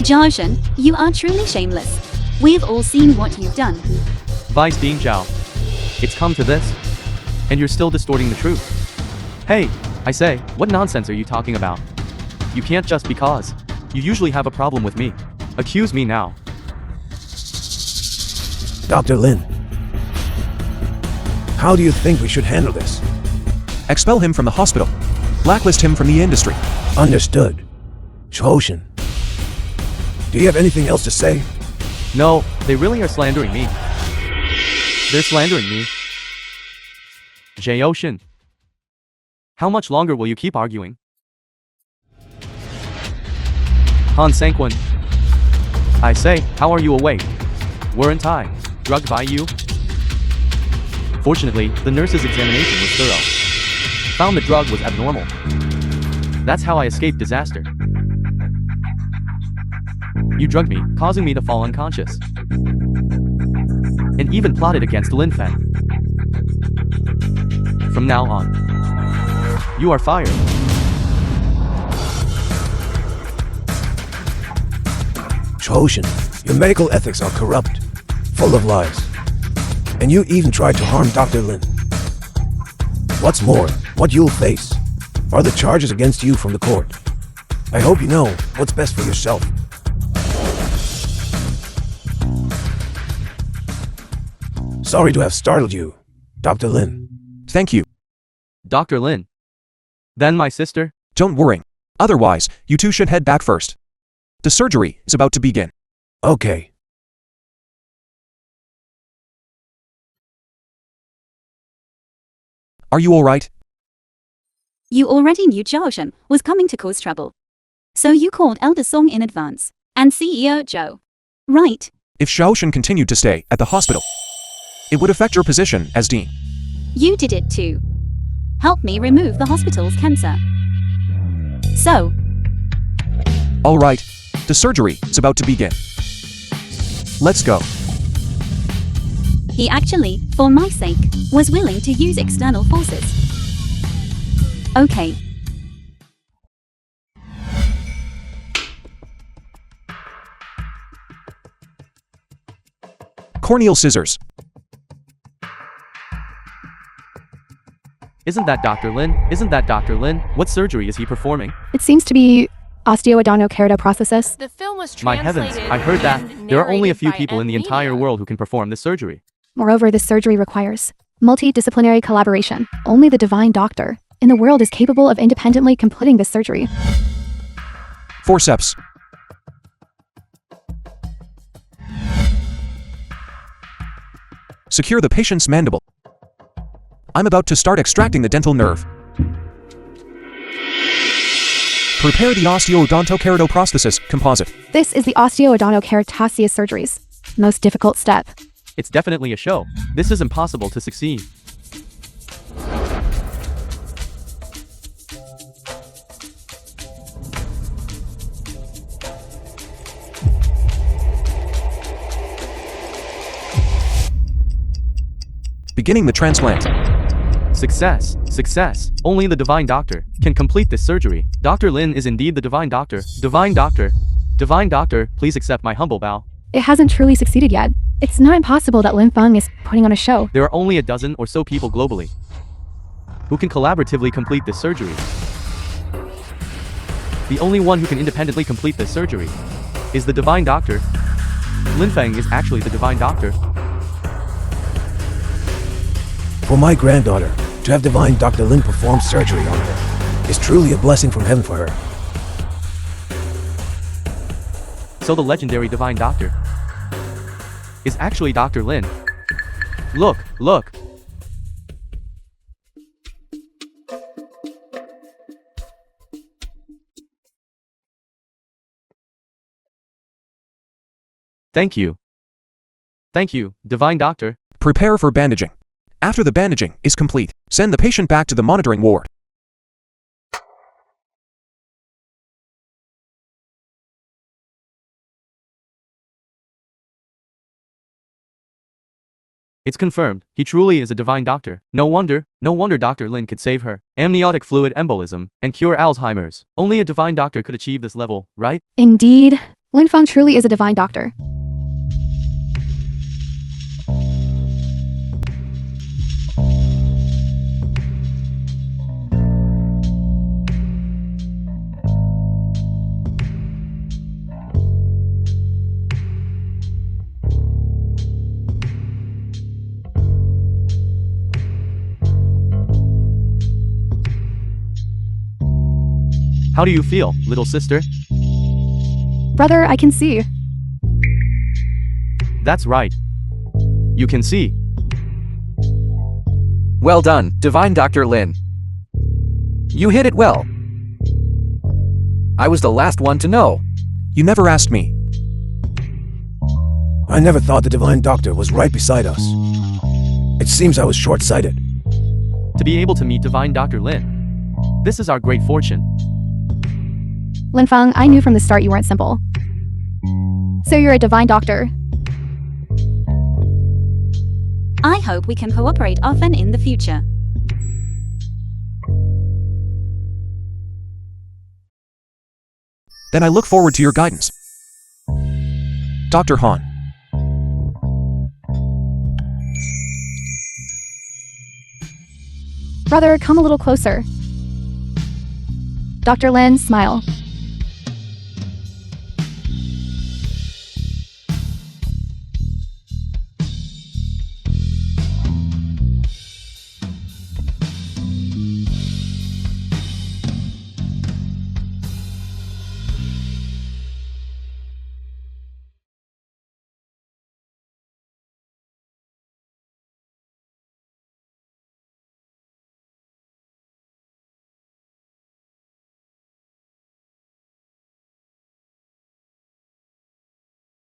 Jae-Ocean, you are truly shameless. We've all seen what you've done. Vice Dean Zhao, it's come to this, and you're still distorting the truth. Hey, I say, what nonsense are you talking about? You can't just because. You usually have a problem with me. Accuse me now. Dr. Lin, how do you think we should handle this? Expel him from the hospital. Blacklist him from the industry. Understood. Jae-Ocean, do you have anything else to say? No, they really are slandering me. They're slandering me. Jae-Ocean, how much longer will you keep arguing? Han Sang-kwon, I say, how are you awake? Weren't I drugged by you? Fortunately, the nurse's examination was thorough. Found the drug was abnormal. That's how I escaped disaster. You drugged me, causing me to fall unconscious. And even plotted against Lin Feng. From now on, you are fired. Jae-Ocean, your medical ethics are corrupt, full of lies. And you even tried to harm Dr. Lin. What's more, what you'll face are the charges against you from the court. I hope you know what's best for yourself. Sorry to have startled you, Dr. Lin. Thank you. Dr. Lin. Then my sister? Don't worry. Otherwise, you two should head back first. The surgery is about to begin. Okay. Are you alright? You already knew Jae-Ocean was coming to cause trouble. So you called Elder Song in advance, and CEO Joe. Right. If Jae-Ocean continued to stay at the hospital, it would affect your position as dean. You did it too. Help me remove the hospital's cancer. So, Alright, the surgery is about to begin. Let's go. he actually, for my sake, was willing to use external forces. Okay. Corneal scissors. Isn't that Dr. Lin? Isn't that Dr. Lin? What surgery is he performing? It seems to be osteoadenokeratoprosthesis. The film was My translated. heavens, I heard that. and There are only a narrated few by people in the M entire Media. world who can perform this surgery. Moreover, this surgery requires multidisciplinary collaboration. Only the divine doctor in the world is capable of independently completing this surgery. Forceps. Secure the patient's mandible. I'm about to start extracting the dental nerve. Prepare the osteodontokeratoprosthesis composite. This is the osteoadenokeratosis surgery's most difficult step. It's definitely a show. This is impossible to succeed. Beginning the transplant. Success, success. Only the divine doctor can complete this surgery. Dr. Lin is indeed the divine doctor. Divine doctor. Divine doctor, please accept my humble bow. It hasn't truly succeeded yet. It's not impossible that Lin Feng is putting on a show. There are only a dozen or so people globally who can collaboratively complete this surgery. The only one who can independently complete this surgery is the Divine Doctor. Lin Feng is actually the Divine Doctor. For my granddaughter, to have Divine Dr. Lin perform surgery on her is truly a blessing from heaven for her. So the legendary Divine Doctor is actually Dr. Lin. Look, look. Thank you. Thank you, Divine Doctor. Prepare for bandaging. After the bandaging is complete, send the patient back to the monitoring ward. It's confirmed. He truly is a Divine Doctor. No wonder Dr. Lin could save her. Amniotic fluid embolism and cure Alzheimer's. Only a Divine Doctor could achieve this level, right? Indeed, Lin Feng truly is a Divine Doctor. How do you feel, little sister? Brother, I can see. That's right. You can see. Well done, Divine Dr. Lin. You hit it well. I was the last one to know. You never asked me. I never thought the Divine Doctor was right beside us. It seems I was short-sighted. To be able to meet Divine Dr. Lin. This is our great fortune. Lin Feng, I knew from the start you weren't simple. So you're a Divine Doctor. I hope we can cooperate often in the future. Then I look forward to your guidance. Dr. Han. Brother, come a little closer. Dr. Lin, smile.